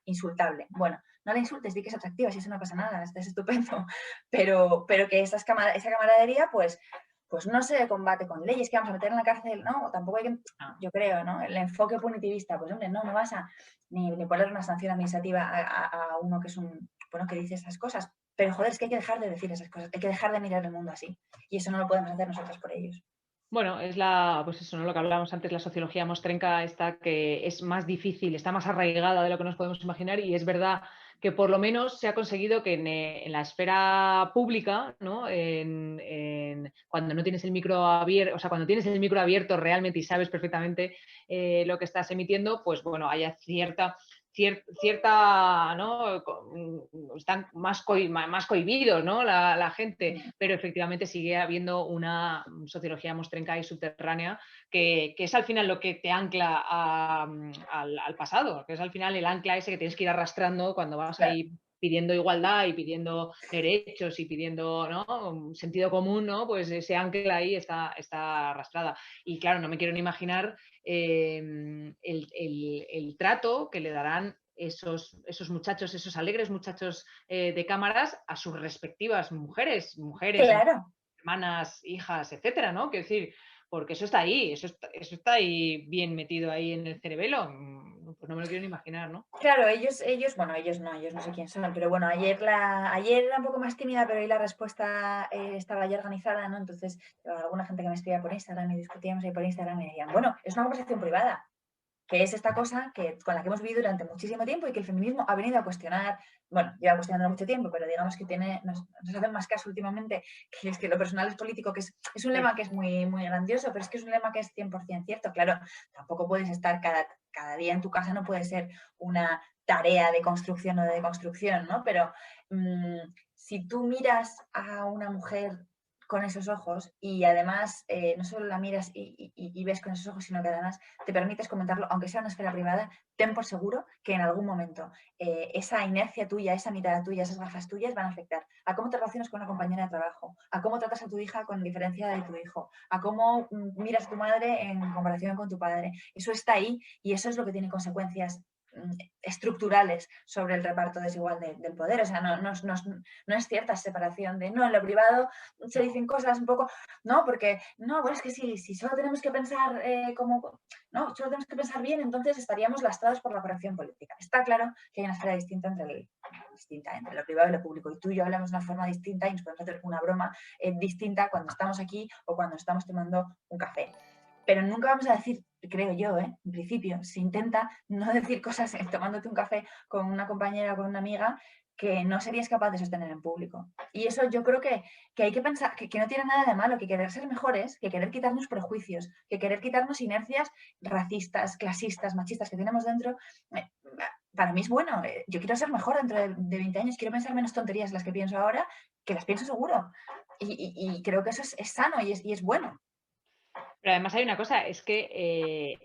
Speaker 1: insultable. Bueno, no la insultes, di que es atractiva, si eso no pasa nada, es estupendo. Pero que esa camaradería, pues no se combate con leyes que vamos a meter en la cárcel, ¿no? Tampoco hay que, yo creo, ¿no? El enfoque punitivista, pues hombre, no vas a ni poner una sanción administrativa a uno que es bueno, que dice esas cosas. Pero joder, es que hay que dejar de decir esas cosas, hay que dejar de mirar el mundo así. Y eso no lo podemos hacer nosotros por ellos.
Speaker 2: Bueno, es pues eso, ¿no? Lo que hablábamos antes, la sociología mostrenca esta que es más difícil, está más arraigada de lo que nos podemos imaginar y es verdad que por lo menos se ha conseguido que en la esfera pública, ¿no? Cuando no tienes el micro abierto, o sea, cuando tienes el micro abierto realmente y sabes perfectamente lo que estás emitiendo, pues bueno, haya cierta, ¿no? Están más cohibidos, ¿no? La gente, pero efectivamente sigue habiendo una sociología mostrenca y subterránea que es al final lo que te ancla al pasado, que es al final el ancla ese que tienes que ir arrastrando cuando vas
Speaker 1: Claro.
Speaker 2: ahí pidiendo igualdad y pidiendo derechos y pidiendo, ¿no? Sentido común, ¿no? Pues ese ancla ahí está arrastrada. Y claro, no me quiero ni imaginar el trato que le darán esos muchachos, esos alegres muchachos de cámaras a sus respectivas mujeres,
Speaker 1: Claro.
Speaker 2: hermanas, hijas, etcétera, ¿no? Quiero decir, porque eso está ahí, eso está ahí bien metido ahí en el cerebelo, pues no me lo quiero ni imaginar, ¿no?
Speaker 1: Claro, bueno, ellos no sé quién son, pero bueno, ayer era un poco más tímida, pero hoy la respuesta estaba ya organizada, ¿no? Entonces, alguna gente que me escribía por Instagram y discutíamos ahí por Instagram me decían, bueno, es una conversación privada, que es esta cosa con la que hemos vivido durante muchísimo tiempo y que el feminismo ha venido a cuestionar, bueno, lleva cuestionando mucho tiempo, pero digamos que nos hacen más caso últimamente, que es que lo personal es político, que es un lema que es muy, muy grandioso, pero es que es un lema que es 100% cierto. Claro, tampoco puedes estar cada día en tu casa, no puede ser una tarea de construcción o de deconstrucción, ¿no? Pero si tú miras a una mujer con esos ojos y además no solo la miras y ves con esos ojos, sino que además te permites comentarlo, aunque sea una esfera privada, ten por seguro que en algún momento esa inercia tuya, esa mirada tuya, esas gafas tuyas van a afectar a cómo te relacionas con una compañera de trabajo, a cómo tratas a tu hija con diferencia de tu hijo, a cómo miras a tu madre en comparación con tu padre. Eso está ahí y eso es lo que tiene consecuencias estructurales sobre el reparto desigual del poder. O sea, no es cierta separación de, no, en lo privado se dicen cosas un poco, no, porque, no, bueno, es que si solo tenemos que pensar no, solo tenemos que pensar bien, entonces estaríamos lastrados por la corrección política. Está claro que hay una esfera distinta entre lo privado y lo público. Y tú y yo hablamos de una forma distinta y nos podemos hacer una broma distinta cuando estamos aquí o cuando estamos tomando un café. Pero nunca vamos a decir, creo yo, en principio, se intenta no decir cosas tomándote un café con una compañera o con una amiga que no serías capaz de sostener en público. Y eso yo creo que hay que pensar que no tiene nada de malo, que querer ser mejores, que querer quitarnos prejuicios, que querer quitarnos inercias racistas, clasistas, machistas que tenemos dentro, para mí es bueno. Yo quiero ser mejor dentro de 20 años, quiero pensar menos tonterías las que pienso ahora, que las pienso seguro. Y creo que eso es sano y es bueno.
Speaker 2: Pero además hay una cosa, es que,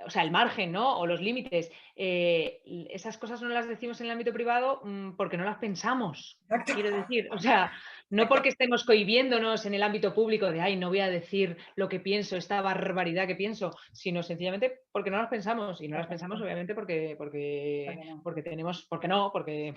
Speaker 2: o sea, el margen, ¿no? O los límites, esas cosas no las decimos en el ámbito privado porque no las pensamos.
Speaker 1: Exacto,
Speaker 2: Quiero decir, o sea, no
Speaker 1: exacto.
Speaker 2: porque estemos cohibiéndonos en el ámbito público de, ay, no voy a decir lo que pienso, esta barbaridad que pienso, sino sencillamente porque no las pensamos. Y no las pensamos,
Speaker 1: Exactamente.
Speaker 2: obviamente,
Speaker 1: ¿Por qué no?
Speaker 2: porque tenemos, porque no, porque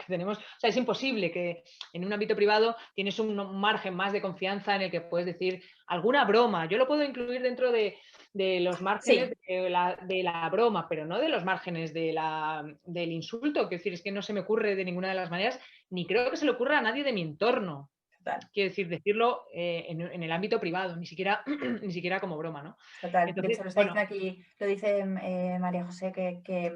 Speaker 2: tenemos, o sea, es imposible que en un ámbito privado tienes un margen más de confianza en el que puedes decir alguna broma. Yo lo puedo incluir dentro de los márgenes
Speaker 1: Sí,
Speaker 2: de la broma, pero no de los márgenes del insulto. Quiero decir, es que no se me ocurre de ninguna de las maneras, ni creo que se le ocurra a nadie de mi entorno.
Speaker 1: total.
Speaker 2: Quiero decir, decirlo en el ámbito privado, ni siquiera, ni siquiera como broma, ¿no?
Speaker 1: Total. De
Speaker 2: Entonces,
Speaker 1: hecho, lo está
Speaker 2: bueno,
Speaker 1: diciendo aquí, lo dice María José, que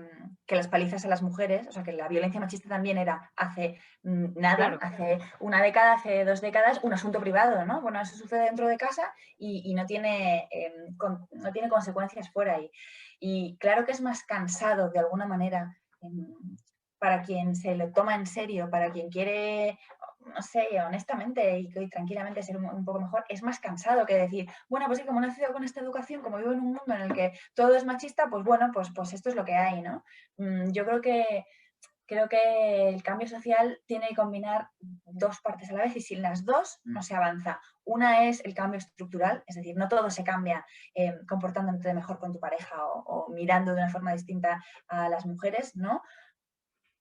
Speaker 1: las palizas a las mujeres, o sea, que la violencia machista también era hace nada,
Speaker 2: claro,
Speaker 1: hace una década, hace 2 décadas, un asunto privado, ¿no? Bueno, eso sucede dentro de casa y no tiene, no tiene consecuencias fuera. Y claro que es más cansado, de alguna manera, para quien se lo toma en serio, para quien quiere, no sé, honestamente y tranquilamente ser un poco mejor, es más cansado que decir, bueno, pues sí, como he nacido con esta educación, como vivo en un mundo en el que todo es machista, pues bueno, pues esto es lo que hay, ¿no? Yo creo que el cambio social tiene que combinar dos partes a la vez y sin las dos no se avanza. Una es el cambio estructural, es decir, no todo se cambia comportándote mejor con tu pareja o mirando de una forma distinta a las mujeres, ¿no?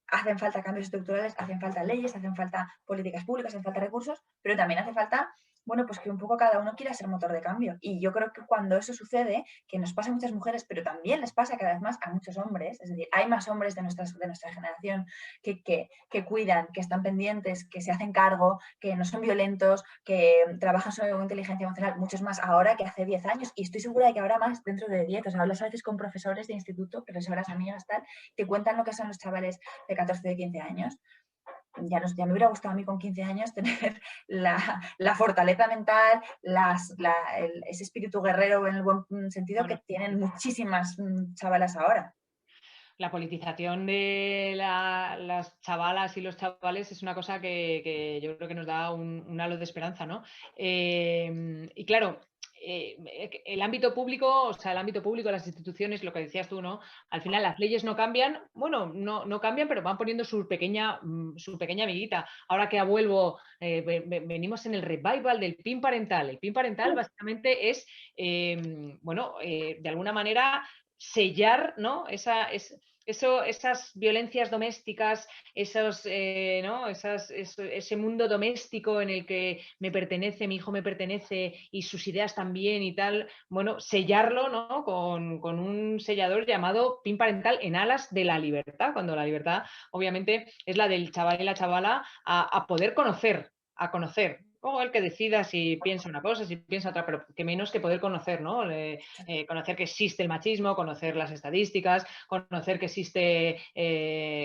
Speaker 1: Hacen falta cambios estructurales, hacen falta leyes, hacen falta políticas públicas, hacen falta recursos, pero también hace falta, bueno, pues que un poco cada uno quiera ser motor de cambio. Y yo creo que cuando eso sucede, que nos pasa a muchas mujeres, pero también les pasa cada vez más a muchos hombres, es decir, hay más hombres de nuestra generación que cuidan, que están pendientes, que se hacen cargo, que no son violentos, que trabajan sobre inteligencia emocional, muchos más ahora que hace 10 años. Y estoy segura de que habrá más dentro de 10. O sea, hablas a veces con profesores de instituto, profesoras, amigas, tal, te cuentan lo que son los chavales de 14, de 15 años. Ya me hubiera gustado a mí con 15 años tener la fortaleza mental, ese espíritu guerrero en el buen sentido que
Speaker 2: bueno,
Speaker 1: tienen muchísimas chavalas ahora.
Speaker 2: la politización de las chavalas y los chavales es una cosa que yo creo que nos da un halo de esperanza, ¿no? Y claro, el ámbito público, o sea, el ámbito público, las instituciones, lo que decías tú, ¿no? Al final las leyes no cambian, bueno, no cambian, pero van poniendo su pequeña amiguita. Ahora que vuelvo, venimos en el revival del PIN parental. El PIN parental básicamente es, bueno, de alguna manera sellar, ¿no? Esas violencias domésticas, ¿no? Ese mundo doméstico en el que me pertenece, mi hijo me pertenece y sus ideas también y tal, bueno, sellarlo, ¿no? Con un sellador llamado PIN parental en alas de la libertad, cuando la libertad obviamente es la del chaval y la chavala a poder conocer, a conocer. O el que decida si piensa una cosa, si piensa otra, pero que menos que poder conocer, ¿no? Conocer que existe el machismo, conocer las estadísticas, conocer que existe,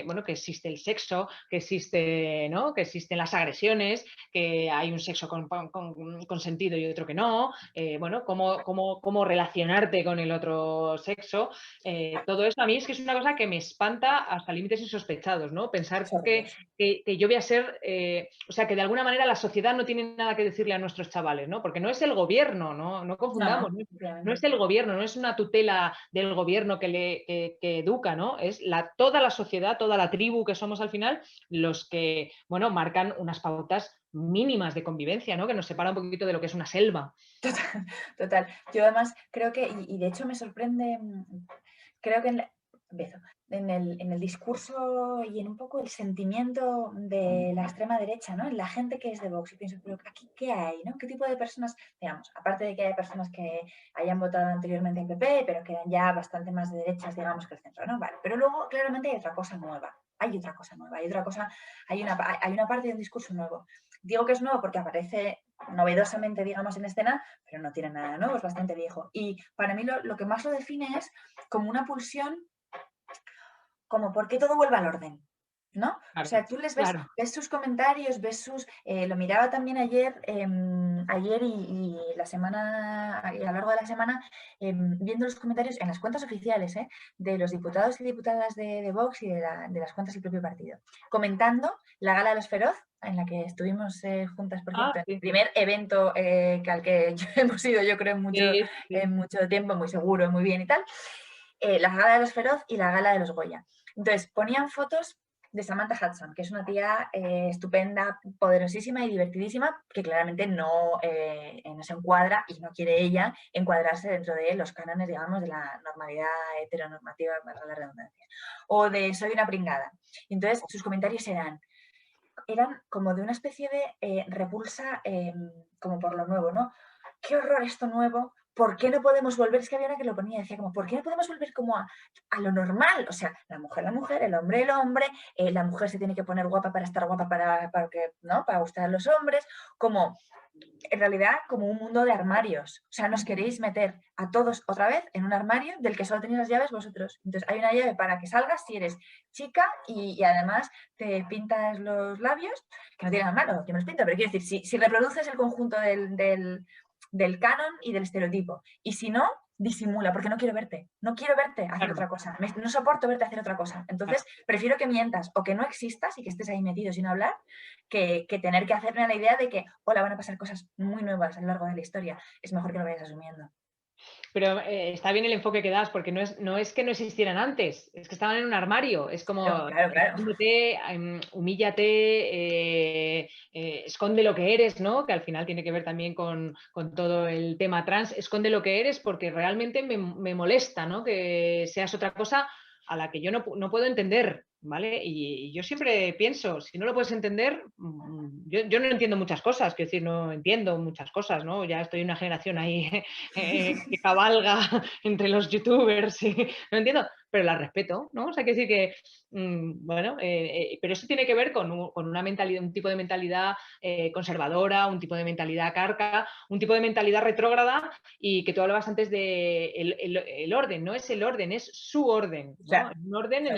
Speaker 2: bueno, que existe el sexo, que existe, ¿no? Que existen las agresiones, que hay un sexo con sentido y otro que no, bueno, cómo relacionarte con el otro sexo. Todo eso a mí es que es una cosa que me espanta hasta límites insospechados, ¿no? Pensar
Speaker 1: Es horroroso.
Speaker 2: que yo voy a ser, o sea, que de alguna manera la sociedad no tiene nada que decirle a nuestros chavales, ¿no? Porque no es el gobierno, no
Speaker 1: No,
Speaker 2: confundamos,
Speaker 1: no,
Speaker 2: no
Speaker 1: efectivamente.
Speaker 2: es el gobierno, no es una tutela del gobierno que educa, ¿no? Es toda la sociedad, toda la tribu que somos al final, los que, bueno, marcan unas pautas mínimas de convivencia, ¿no? Que nos separa un poquito de lo que es una selva.
Speaker 1: Total, total. Yo además creo que, y de hecho me sorprende, creo que en el discurso y en un poco el sentimiento de la extrema derecha, ¿no? En la gente que es de Vox, y pienso, pero aquí, ¿qué hay? ¿No? ¿Qué tipo de personas, digamos, aparte de que hay personas que hayan votado anteriormente en PP, pero que eran ya bastante más de derechas, digamos, que el centro, ¿no? Vale, pero luego claramente hay otra cosa nueva. Hay otra cosa nueva, hay otra cosa, hay una parte de un discurso nuevo. Digo que es nuevo porque aparece novedosamente, digamos, en escena, pero no tiene nada nuevo, es bastante viejo. Y para mí lo que más lo define es como una pulsión, como por qué todo vuelve al orden, ¿no? O
Speaker 2: Claro,
Speaker 1: sea, tú les ves,
Speaker 2: claro.
Speaker 1: ves sus comentarios, ves lo miraba también ayer, ayer y la semana, y a lo largo de la semana, viendo los comentarios en las cuentas oficiales, de los diputados y diputadas de Vox y de las cuentas del propio partido, comentando la gala de los Feroz en la que estuvimos juntas, por
Speaker 2: Ah,
Speaker 1: cierto, en el
Speaker 2: sí,
Speaker 1: primer evento al que hemos ido, yo creo,
Speaker 2: sí, sí.
Speaker 1: en mucho tiempo, muy seguro, muy bien y tal, la gala de los Feroz y la gala de los Goya. Entonces, ponían fotos de Samantha Hudson, que es una tía estupenda, poderosísima y divertidísima, que claramente no se encuadra y no quiere ella encuadrarse dentro de los cánones, digamos, de la normalidad heteronormativa, para la redundancia. O de soy una pringada. Entonces, sus comentarios eran como de una especie de repulsa como por lo nuevo, ¿no? ¡Qué horror esto nuevo! ¿Por qué no podemos volver? Es que había una que lo ponía, decía como, ¿por qué no podemos volver como a lo normal? O sea, la mujer, el hombre, la mujer se tiene que poner guapa para estar guapa ¿no? Para gustar a los hombres, como en realidad como un mundo de armarios. O sea, nos queréis meter a todos otra vez en un armario del que solo tenéis las llaves vosotros. Entonces, hay una llave para que salgas si eres chica y además te pintas los labios, que no tiene nada malo, yo me los pinto, pero quiero decir, si reproduces el conjunto del canon y del estereotipo, y si no, disimula, porque no quiero verte hacer
Speaker 2: Claro,
Speaker 1: otra cosa, no soporto verte hacer otra cosa.
Speaker 2: claro.
Speaker 1: Entonces, prefiero que mientas o que no existas y que estés ahí metido sin hablar, que tener que hacerme a la idea de que, hola, van a pasar cosas muy nuevas a lo largo de la historia. Es mejor que lo vayas asumiendo.
Speaker 2: Pero está bien el enfoque que das, porque no es que no existieran antes, es que estaban en un armario. Es
Speaker 1: Claro,
Speaker 2: como,
Speaker 1: claro, claro.
Speaker 2: escóndete, humíllate, esconde lo que eres, ¿no? Que al final tiene que ver también con todo el tema trans. Esconde lo que eres porque realmente me molesta, ¿no? Que seas otra cosa a la que yo no puedo entender, ¿vale? Y yo siempre pienso, si no lo puedes entender, yo no entiendo muchas cosas, quiero decir, no entiendo muchas cosas, ¿no? Ya estoy en una generación ahí que cabalga entre los youtubers, no entiendo, pero la respeto, ¿no? O sea, que decir que, bueno, pero eso tiene que ver con una mentalidad, un tipo de mentalidad conservadora, un tipo de mentalidad carca, un tipo de mentalidad retrógrada y que tú hablabas antes de el orden, no es el orden, es su orden, ¿no?
Speaker 1: Claro,
Speaker 2: Un orden
Speaker 1: claro.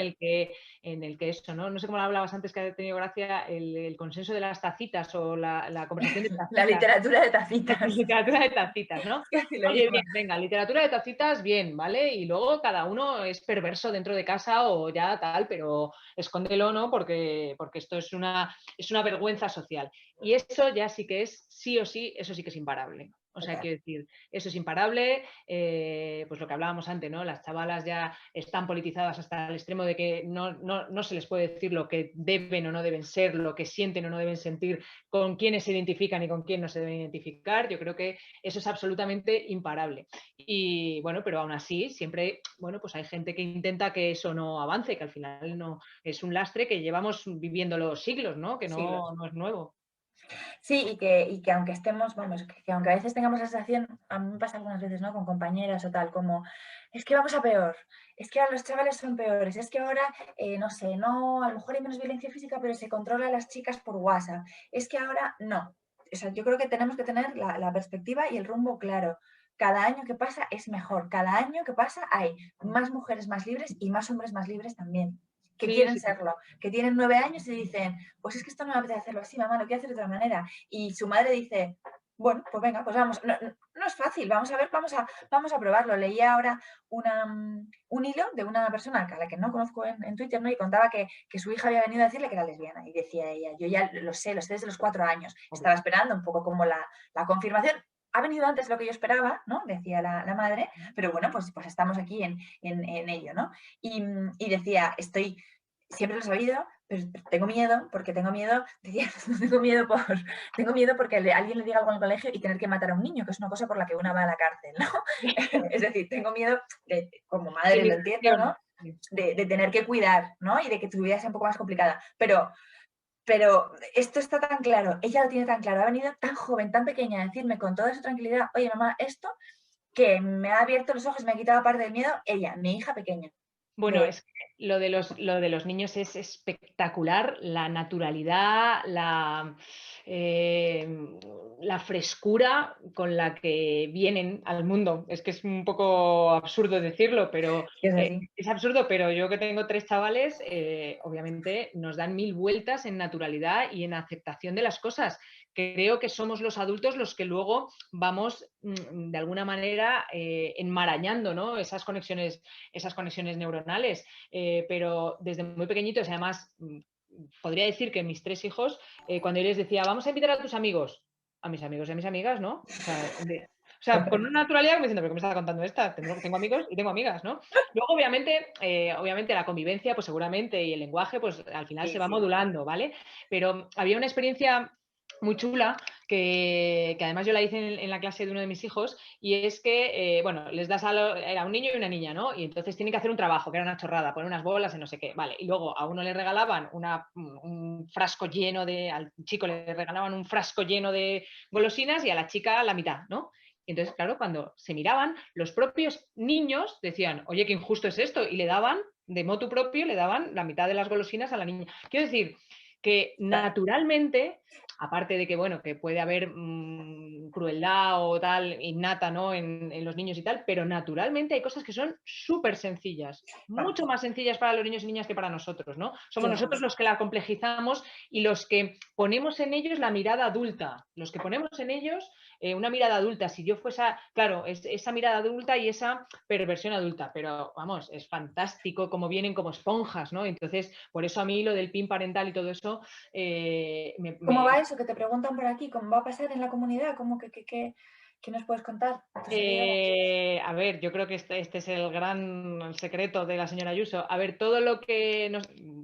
Speaker 2: en el que eso, ¿no? No sé cómo lo hablabas antes, que ha tenido gracia el consenso de las tacitas o la conversación de
Speaker 1: La
Speaker 2: tacitas.
Speaker 1: literatura de tacitas.
Speaker 2: Literatura de tacitas, ¿no?
Speaker 1: Así lo
Speaker 2: Oye,
Speaker 1: llama.
Speaker 2: bien, venga, literatura de tacitas, bien, ¿vale? Y luego cada uno es perverso dentro de casa o ya tal, pero escóndelo, ¿no? Porque esto es una vergüenza social. Y eso ya sí que es, sí o sí, eso sí que es imparable. O sea,
Speaker 1: Total.
Speaker 2: quiero decir, eso es imparable, pues lo que hablábamos antes, ¿no? Las chavalas ya están politizadas hasta el extremo de que no se les puede decir lo que deben o no deben ser, lo que sienten o no deben sentir, con quiénes se identifican y con quién no se deben identificar. Yo creo que eso es absolutamente imparable. Y bueno, pero aún así, siempre, bueno, pues hay gente que intenta que eso no avance, que al final no es un lastre que llevamos viviendo los siglos, ¿no? Que
Speaker 1: Siglos.
Speaker 2: no es nuevo.
Speaker 1: Sí, y que aunque estemos, vamos, que aunque a veces tengamos la sensación, a mí me pasa algunas veces, ¿no? Con compañeras o tal, como, es que vamos a peor, es que ahora los chavales son peores, es que ahora, no sé, no, a lo mejor hay menos violencia física, pero se controla a las chicas por WhatsApp, es que ahora no. O sea, yo creo que tenemos que tener la perspectiva y el rumbo claro. Cada año que pasa es mejor, cada año que pasa hay más mujeres más libres y más hombres más libres también, que
Speaker 2: Sí,
Speaker 1: quieren
Speaker 2: sí,
Speaker 1: serlo, que tienen 9 años y dicen, pues es que esto no me apetece hacerlo así, mamá, lo quiero hacer de otra manera. Y su madre dice, bueno, pues venga, pues vamos, no es fácil, vamos a ver, vamos a probarlo. Leía ahora un hilo de una persona a la que no conozco en Twitter, ¿no? Y contaba que su hija había venido a decirle que era lesbiana. Y decía ella, yo ya lo sé desde los 4 años. Estaba esperando un poco como la confirmación. Ha venido antes de lo que yo esperaba, ¿no? Decía la madre, pero bueno, pues estamos aquí en ello, ¿no? Y decía, siempre lo he sabido, pero tengo miedo, porque tengo miedo, decía, tengo miedo porque alguien le diga algo en el colegio y tener que matar a un niño, que es una cosa por la que una va a la cárcel, ¿no? Es decir, tengo miedo, como madre lo entiendo, ¿no? De tener que cuidar, ¿no? Y de que tu vida sea un poco más complicada. Pero esto está tan claro, ella lo tiene tan claro, ha venido tan joven, tan pequeña a decirme con toda su tranquilidad, oye mamá, esto que me ha abierto los ojos, me ha quitado parte del miedo, ella, mi hija pequeña.
Speaker 2: bueno,
Speaker 1: De,
Speaker 2: es que lo de los niños es espectacular, la naturalidad, la frescura con la que vienen al mundo. Es que es un poco absurdo decirlo, pero
Speaker 1: es así.
Speaker 2: es absurdo, pero yo que tengo tres chavales, obviamente nos dan mil vueltas en naturalidad y en aceptación de las cosas. Creo que somos los adultos los que luego vamos de alguna manera enmarañando, ¿no? Esas conexiones neuronales, pero desde muy pequeñitos, además podría decir que mis 3 hijos, cuando yo les decía: "Vamos a invitar a tus amigos", a mis amigos y a mis amigas, ¿no? O sea, con una naturalidad como diciendo: "¿Pero qué me está contando esta? Tengo amigos y tengo amigas", ¿no? Luego, obviamente la convivencia, pues seguramente, y el lenguaje, pues al final se
Speaker 1: Sí,
Speaker 2: va
Speaker 1: sí.
Speaker 2: modulando, ¿vale? Pero había una experiencia muy chula que además yo la hice en la clase de uno de mis hijos, y es que, bueno, les das era un niño y una niña, ¿no? Y entonces tienen que hacer un trabajo, que era una chorrada, poner unas bolas y no sé qué, vale. Y luego a uno le regalaban un frasco lleno al chico le regalaban un frasco lleno de golosinas y a la chica la mitad, ¿no? Y entonces, claro, cuando se miraban, los propios niños decían: oye, qué injusto es esto, y le daban, de motu propio, le daban la mitad de las golosinas a la niña. Quiero decir que naturalmente, aparte de que, bueno, que puede haber crueldad o tal innata, ¿no? En los niños y tal, pero naturalmente hay cosas que son súper sencillas, mucho
Speaker 1: Vamos,
Speaker 2: más sencillas para los niños y niñas que para nosotros, ¿no? Somos nosotros
Speaker 1: claro.
Speaker 2: los que la complejizamos y los que ponemos en ellos la mirada adulta, los que ponemos en ellos una mirada adulta. Si yo fuese, claro, esa mirada adulta y esa perversión adulta, pero vamos, es fantástico como vienen como esponjas, ¿no? Entonces, por eso a mí lo del PIN parental y todo eso
Speaker 1: ¿Cómo va eso? Que te preguntan por aquí, ¿cómo va a pasar en la comunidad? ¿Cómo qué nos puedes contar de tus seguidoras?
Speaker 2: A ver, yo creo que este es el gran secreto de la señora Ayuso. A ver, todo lo que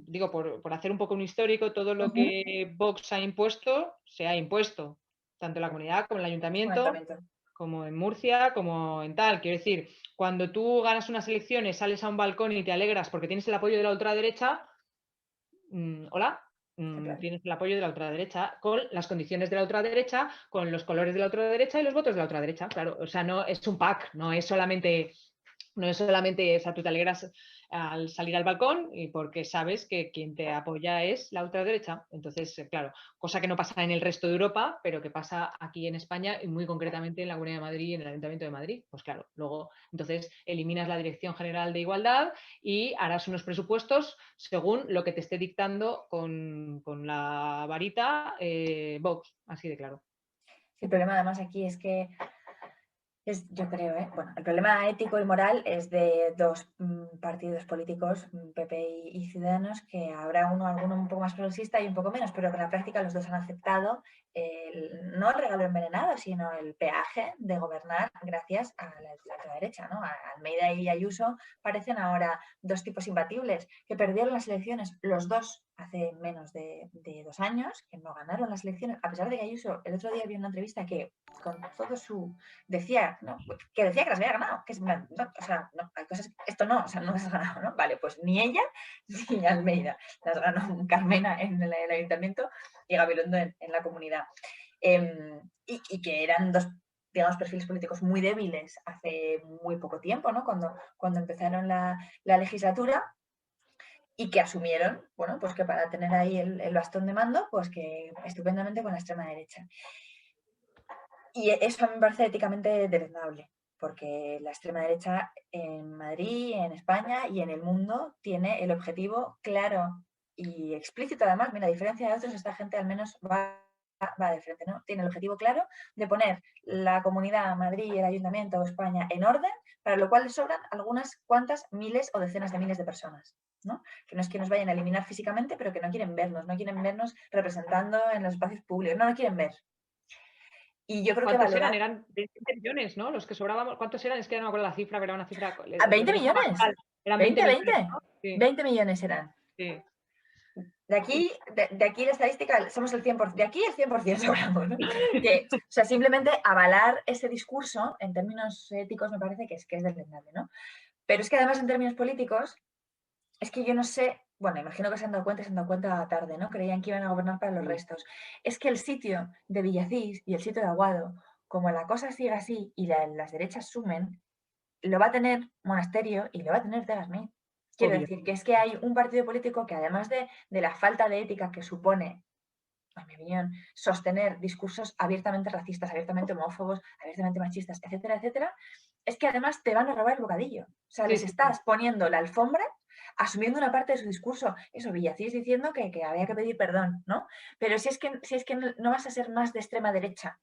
Speaker 2: digo, por hacer un poco un histórico, todo lo
Speaker 1: Ujú.
Speaker 2: que Vox ha impuesto, se ha impuesto, tanto en la comunidad como en el ayuntamiento,
Speaker 1: Comentario.
Speaker 2: como en Murcia, como en tal. Quiero decir, cuando tú ganas unas elecciones, sales a un balcón y te alegras porque tienes el apoyo de la ultraderecha, hola,
Speaker 1: Claro.
Speaker 2: tienes el apoyo de la ultraderecha, con las condiciones de la ultraderecha, con los colores de la ultraderecha y los votos de la ultraderecha, claro. O sea, no es un pack, no es solamente, o sea, tú te alegras al salir al balcón y porque sabes que quien te apoya es la ultraderecha. Entonces, claro, cosa que no pasa en el resto de Europa, pero que pasa aquí en España y muy concretamente en la Comunidad de Madrid y en el Ayuntamiento de Madrid. Pues claro, luego entonces eliminas la Dirección General de Igualdad y harás unos presupuestos según lo que te esté dictando con la varita Vox, así de claro.
Speaker 1: Sí, el problema además aquí es que yo creo, bueno, el problema ético y moral es de dos partidos políticos, PP y Ciudadanos, que habrá alguno un poco más progresista y un poco menos, pero que en la práctica los dos han aceptado no el regalo envenenado, sino el peaje de gobernar gracias a la derecha, ¿no? Almeida y Ayuso parecen ahora dos tipos imbatibles que perdieron las elecciones los dos hace menos de 2 años, que no ganaron las elecciones, a pesar de que Ayuso el otro día vi una entrevista que con todo su decía, ¿no? Que decía que las había ganado, que no, o sea, no, hay cosas, esto no, o sea, no las has ganado, ¿no? Vale, pues ni ella ni Almeida las ganó Carmena en el ayuntamiento y Gabilondo en la comunidad. Y que eran dos, digamos, perfiles políticos muy débiles hace muy poco tiempo, ¿no? Cuando empezaron la legislatura y que asumieron, bueno, pues que para tener ahí el bastón de mando, pues que estupendamente con la extrema derecha. Y eso a mí me parece éticamente deleznable, porque la extrema derecha en Madrid, en España y en el mundo tiene el objetivo claro y explícito además, mira, a diferencia de otros, esta gente al menos va de frente, ¿no? Tiene el objetivo claro de poner la comunidad, Madrid, el ayuntamiento o España en orden, para lo cual les sobran algunas cuantas miles o decenas de miles de personas, ¿no? Que no es que nos vayan a eliminar físicamente, pero que no quieren vernos representando en los espacios públicos, no nos quieren ver. Y yo creo que
Speaker 2: ¿Cuántos eran?
Speaker 1: valorar
Speaker 2: Eran 20 millones, ¿no? Los que sobrábamos. ¿Cuántos eran? Es que ya no me acuerdo la cifra, pero era una cifra,
Speaker 1: a
Speaker 2: lo
Speaker 1: 20
Speaker 2: dijo
Speaker 1: millones,
Speaker 2: Pascal. Eran 20
Speaker 1: 20,
Speaker 2: millones,
Speaker 1: 20,
Speaker 2: ¿no? Sí,
Speaker 1: 20 millones eran.
Speaker 2: sí.
Speaker 1: De aquí, de aquí la estadística, somos el 100%, de aquí el 100% sobramos, ¿no? Que, o sea, simplemente avalar ese discurso en términos éticos me parece que es deleznable, ¿no? Pero es que además en términos políticos, es que yo no sé, bueno, imagino que se han dado cuenta tarde, ¿no? Creían que iban a gobernar para los
Speaker 2: Sí.
Speaker 1: restos. Es que el sitio de Villacís y el sitio de Aguado, como la cosa sigue así y las derechas sumen, lo va a tener Monasterio y lo va a tener Tegasmith. Quiero
Speaker 2: Obvio.
Speaker 1: decir que es que hay un partido político que además de la falta de ética que supone, en mi opinión, sostener discursos abiertamente racistas, abiertamente homófobos, abiertamente machistas, etcétera, etcétera, es que además te van a robar el bocadillo. O sea,
Speaker 2: Sí,
Speaker 1: les
Speaker 2: sí, sí.
Speaker 1: estás poniendo la alfombra, asumiendo una parte de su discurso. Eso, Villacís diciendo que había que pedir perdón, ¿no? Pero si es que no vas a ser más de extrema derecha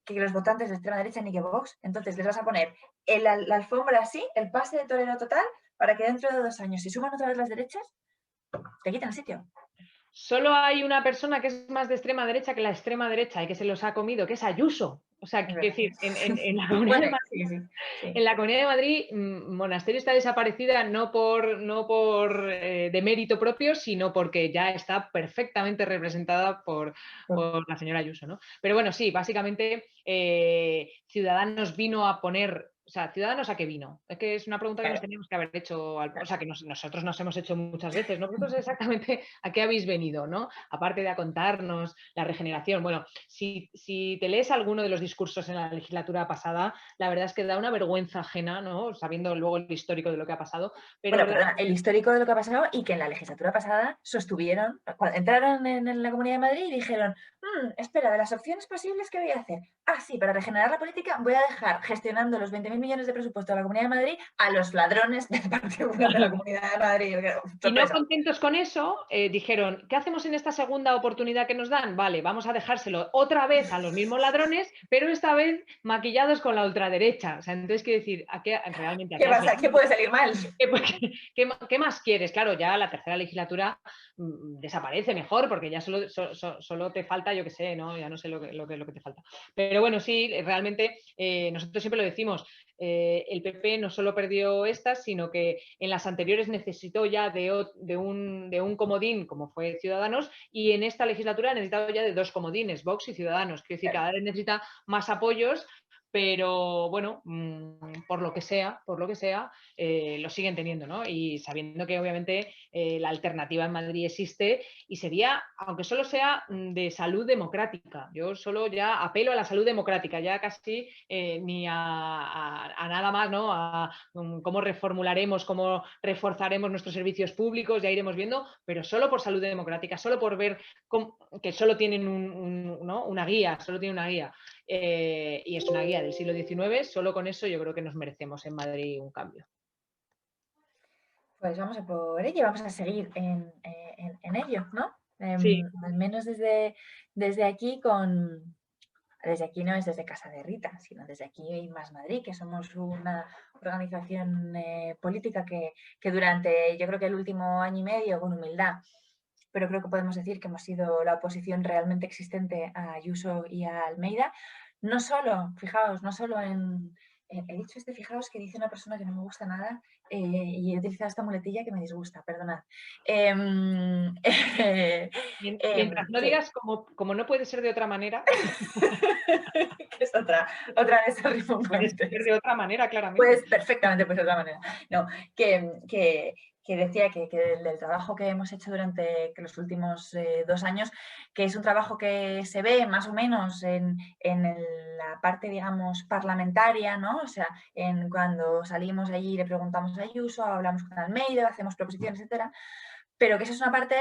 Speaker 1: que los votantes de extrema derecha ni que Vox, entonces les vas a poner la alfombra así, el pase de torero total, para que dentro de 2 años, si suman otra vez las derechas, te quitan el sitio.
Speaker 2: Solo hay una persona que es más de extrema derecha que la extrema derecha y que se los ha comido, que es Ayuso. O sea,
Speaker 1: Es
Speaker 2: quiero
Speaker 1: verdad.
Speaker 2: decir, en la Comunidad
Speaker 1: Bueno,
Speaker 2: de Madrid,
Speaker 1: sí, sí, sí.
Speaker 2: en la Comunidad de Madrid, Monasterio está desaparecida no por de mérito propio, sino porque ya está perfectamente representada por la señora Ayuso, ¿no? Pero bueno, sí, básicamente Ciudadanos vino a poner. O sea, ¿Ciudadanos a qué vino? Es que es una pregunta que nos
Speaker 1: Claro,
Speaker 2: teníamos que haber hecho, o
Speaker 1: claro.
Speaker 2: sea, que nosotros nos hemos hecho muchas veces, ¿no? Vosotros exactamente a qué habéis venido, ¿no? Aparte de a contarnos la regeneración. Bueno, si te lees alguno de los discursos en la legislatura pasada, la verdad es que da una vergüenza ajena, ¿no? Sabiendo luego el histórico de lo que ha pasado, pero
Speaker 1: Bueno, perdona, el histórico de lo que ha pasado y que en la legislatura pasada sostuvieron, cuando entraron en la Comunidad de Madrid y dijeron, espera, de las opciones posibles, ¿qué voy a hacer? Ah, sí, para regenerar la política voy a dejar gestionando los 20.000 millones de presupuesto de la Comunidad de Madrid a los ladrones del Partido Popular de la Comunidad de Madrid.
Speaker 2: y no
Speaker 1: Sorpresa.
Speaker 2: contentos con eso, dijeron, ¿qué hacemos en esta segunda oportunidad que nos dan? Vale, vamos a dejárselo otra vez a los mismos ladrones, pero esta vez maquillados con la ultraderecha. O sea, entonces quiero decir, realmente a
Speaker 1: ¿Qué
Speaker 2: qué has
Speaker 1: pasa? ¿Qué
Speaker 2: venido?
Speaker 1: puede salir mal?
Speaker 2: ¿Qué más quieres? Claro, ya la tercera legislatura desaparece mejor porque ya solo te falta, yo qué sé, ¿no? Ya no sé lo que te falta. Pero bueno, sí, realmente nosotros siempre lo decimos, el PP no solo perdió estas, sino que en las anteriores necesitó ya de un comodín, como fue Ciudadanos, y en esta legislatura ha necesitado ya de dos comodines, Vox y Ciudadanos. Quiero decir, cada vez necesita más apoyos, pero bueno, por lo que sea, lo siguen teniendo, ¿no? Y sabiendo que obviamente la alternativa en Madrid existe y sería, aunque solo sea de salud democrática, yo solo ya apelo a la salud democrática, ya casi ni a nada más, ¿no? A cómo reformularemos, cómo reforzaremos nuestros servicios públicos, ya iremos viendo, pero solo por salud democrática, solo por ver que solo tienen ¿no? una guía, solo tiene una guía. Y es una guía del siglo XIX, solo con eso yo creo que nos merecemos en Madrid un cambio.
Speaker 1: Pues vamos a por ello, vamos a seguir en ello, ¿no?
Speaker 2: Sí,
Speaker 1: Al menos desde aquí desde aquí no es desde Casa de Rita, sino desde aquí y Más Madrid, que somos una organización política que durante, yo creo que el último año y medio, con humildad, pero creo que podemos decir que hemos sido la oposición realmente existente a Ayuso y a Almeida. No solo, fijaos, no solo he dicho fijaos que dice una persona que no me gusta nada y he utilizado esta muletilla que me disgusta, perdonad.
Speaker 2: mientras no
Speaker 1: Que
Speaker 2: digas como no puede ser de otra manera,
Speaker 1: que es otra de esas
Speaker 2: puede ser
Speaker 1: rimbombantes.
Speaker 2: de otra manera, claramente.
Speaker 1: Pues perfectamente, pues de otra manera. No, que decía que del trabajo que hemos hecho durante los últimos 2 años, que es un trabajo que se ve más o menos la parte, digamos, parlamentaria, ¿no? O sea, cuando salimos allí y le preguntamos a Ayuso, hablamos con Almeida, hacemos proposiciones, etcétera, pero que esa es una parte,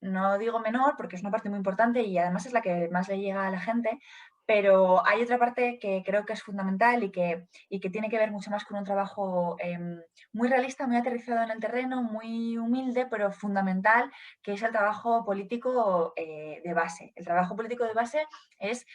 Speaker 1: no digo menor, porque es una parte muy importante y además es la que más le llega a la gente, pero hay otra parte que creo que es fundamental y que tiene que ver mucho más con un trabajo muy realista, muy aterrizado en el terreno, muy humilde, pero fundamental, que es el trabajo político de base. El trabajo político de base es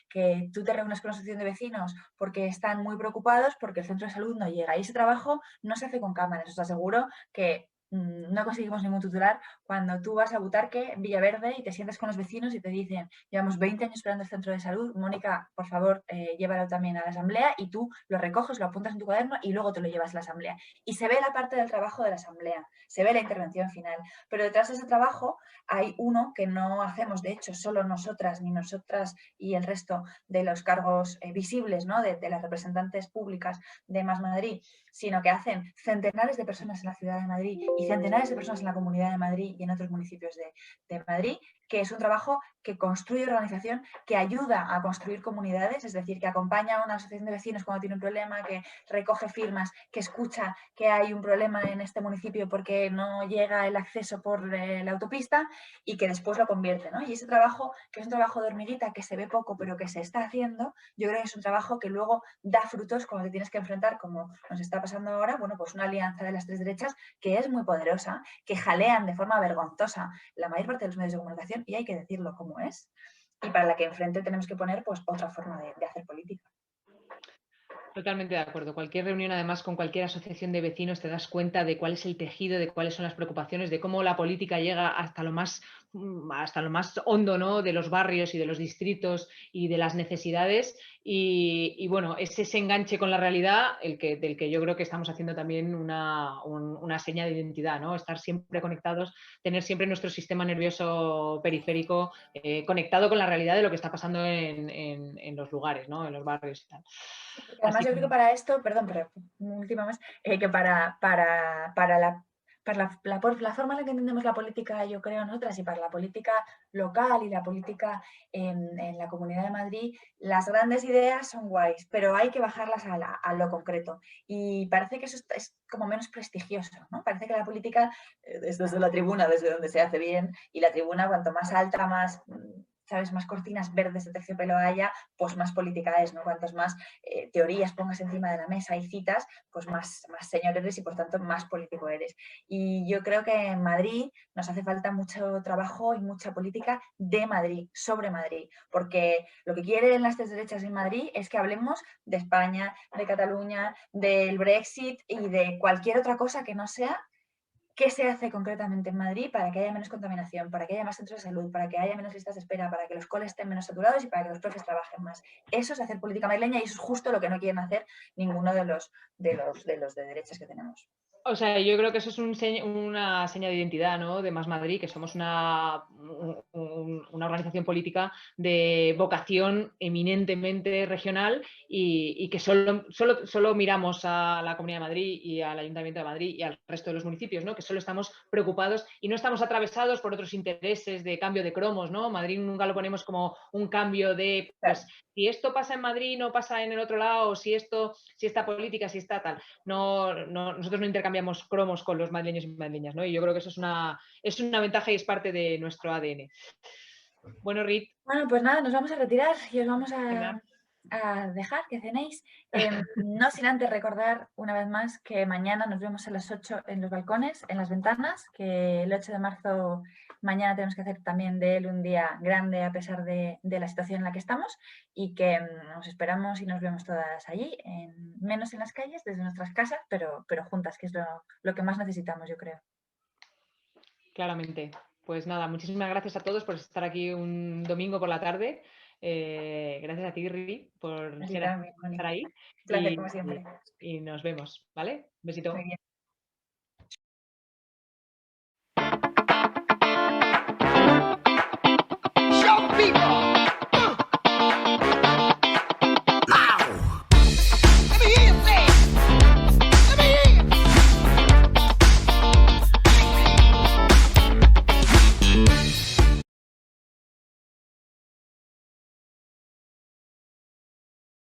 Speaker 1: que tú te reúnes con la asociación de vecinos porque están muy preocupados porque el centro de salud no llega. Y ese trabajo no se hace con cámaras. Os aseguro que no conseguimos ningún titular cuando tú vas a Butarque, Villaverde, y te sientas con los vecinos y te dicen, llevamos 20 años esperando el centro de salud, Mónica, por favor, llévalo también a la asamblea, y tú lo recoges, lo apuntas en tu cuaderno y luego te lo llevas a la asamblea. Y se ve la parte del trabajo de la asamblea, se ve la intervención final, pero detrás de ese trabajo hay uno que no hacemos, de hecho, solo nosotras, ni nosotras y el resto de los cargos visibles, ¿no? de las representantes públicas de Más Madrid, sino que hacen centenares de personas en la ciudad de Madrid y centenares de personas en la Comunidad de Madrid y en otros municipios de Madrid, que es un trabajo que construye organización, que ayuda a construir comunidades, es decir, que acompaña a una asociación de vecinos cuando tiene un problema, que recoge firmas, que escucha que hay un problema en este municipio porque no llega el acceso por la autopista y que después lo convierte, ¿no? Y ese trabajo, que es un trabajo de hormiguita, que se ve poco, pero que se está haciendo, yo creo que es un trabajo que luego da frutos cuando te tienes que enfrentar, como nos está pasando ahora, bueno, pues una alianza de las tres derechas que es muy poderosa, que jalean de forma vergonzosa la mayor parte de los medios de comunicación, y hay que decirlo como es, y para la que enfrente tenemos que poner pues otra forma de hacer política.
Speaker 2: Totalmente de acuerdo. Cualquier reunión, además, con cualquier asociación de vecinos, te das cuenta de cuál es el tejido, de cuáles son las preocupaciones, de cómo la política llega hasta lo más hasta lo más hondo, ¿no?, de los barrios y de los distritos y de las necesidades. Y bueno, es ese enganche con la realidad del que yo creo que estamos haciendo también una seña de identidad, ¿no? Estar siempre conectados, tener siempre nuestro sistema nervioso periférico conectado con la realidad de lo que está pasando en los lugares, ¿no?, en los barrios y tal.
Speaker 1: Porque además
Speaker 2: Así
Speaker 1: yo
Speaker 2: que
Speaker 1: creo que para esto, perdón, pero una última más, que la forma en la que entendemos la política, yo creo, nosotras, y para la política local y la política en la Comunidad de Madrid, las grandes ideas son guays, pero hay que bajarlas a lo concreto. Y parece que eso es como menos prestigioso, ¿no? Parece que la política es desde la tribuna, desde donde se hace bien, y la tribuna cuanto más alta, más, ¿sabes?, más cortinas verdes de terciopelo haya, pues más política es, ¿no? Cuantos más teorías pongas encima de la mesa y citas, pues más señor eres y por tanto más político eres. Y yo creo que en Madrid nos hace falta mucho trabajo y mucha política de Madrid, sobre Madrid, porque lo que quieren las tres derechas en Madrid es que hablemos de España, de Cataluña, del Brexit y de cualquier otra cosa que no sea qué se hace concretamente en Madrid para que haya menos contaminación, para que haya más centros de salud, para que haya menos listas de espera, para que los coles estén menos saturados y para que los profes trabajen más. Eso es hacer política madrileña y eso es justo lo que no quieren hacer ninguno de derechas que tenemos.
Speaker 2: O sea, yo creo que eso es una seña de identidad, ¿no?, de Más Madrid, que somos una organización política de vocación eminentemente regional y que solo miramos a la Comunidad de Madrid y al Ayuntamiento de Madrid y al resto de los municipios, ¿no?, que solo estamos preocupados y no estamos atravesados por otros intereses de cambio de cromos, ¿no? Madrid nunca lo ponemos como un cambio de, pues, si esto pasa en Madrid, no pasa en el otro lado, o si esta política, si está tal. Nosotros no intercambiamos cromos con los madrileños y madrileñas, ¿no? Y yo creo que eso es una ventaja y es parte de nuestro ADN. Bueno, Rit.
Speaker 1: Bueno, pues nada, nos vamos a retirar y os vamos
Speaker 2: Venga.
Speaker 1: a dejar que cenéis. No sin antes recordar una vez más que mañana nos vemos a las 8 en los balcones, en las ventanas, que el 8 de marzo mañana tenemos que hacer también de él un día grande a pesar de la situación en la que estamos y que nos esperamos y nos vemos todas allí, menos en las calles, desde nuestras casas, pero juntas, que es lo que más necesitamos, yo creo.
Speaker 2: Claramente. Pues nada, muchísimas gracias a todos por estar aquí un domingo por la tarde. Gracias a ti, Riri, por
Speaker 1: Así también,
Speaker 2: estar ahí.
Speaker 1: un placer como siempre.
Speaker 2: Y nos vemos, ¿vale? Un besito.
Speaker 1: Muy bien.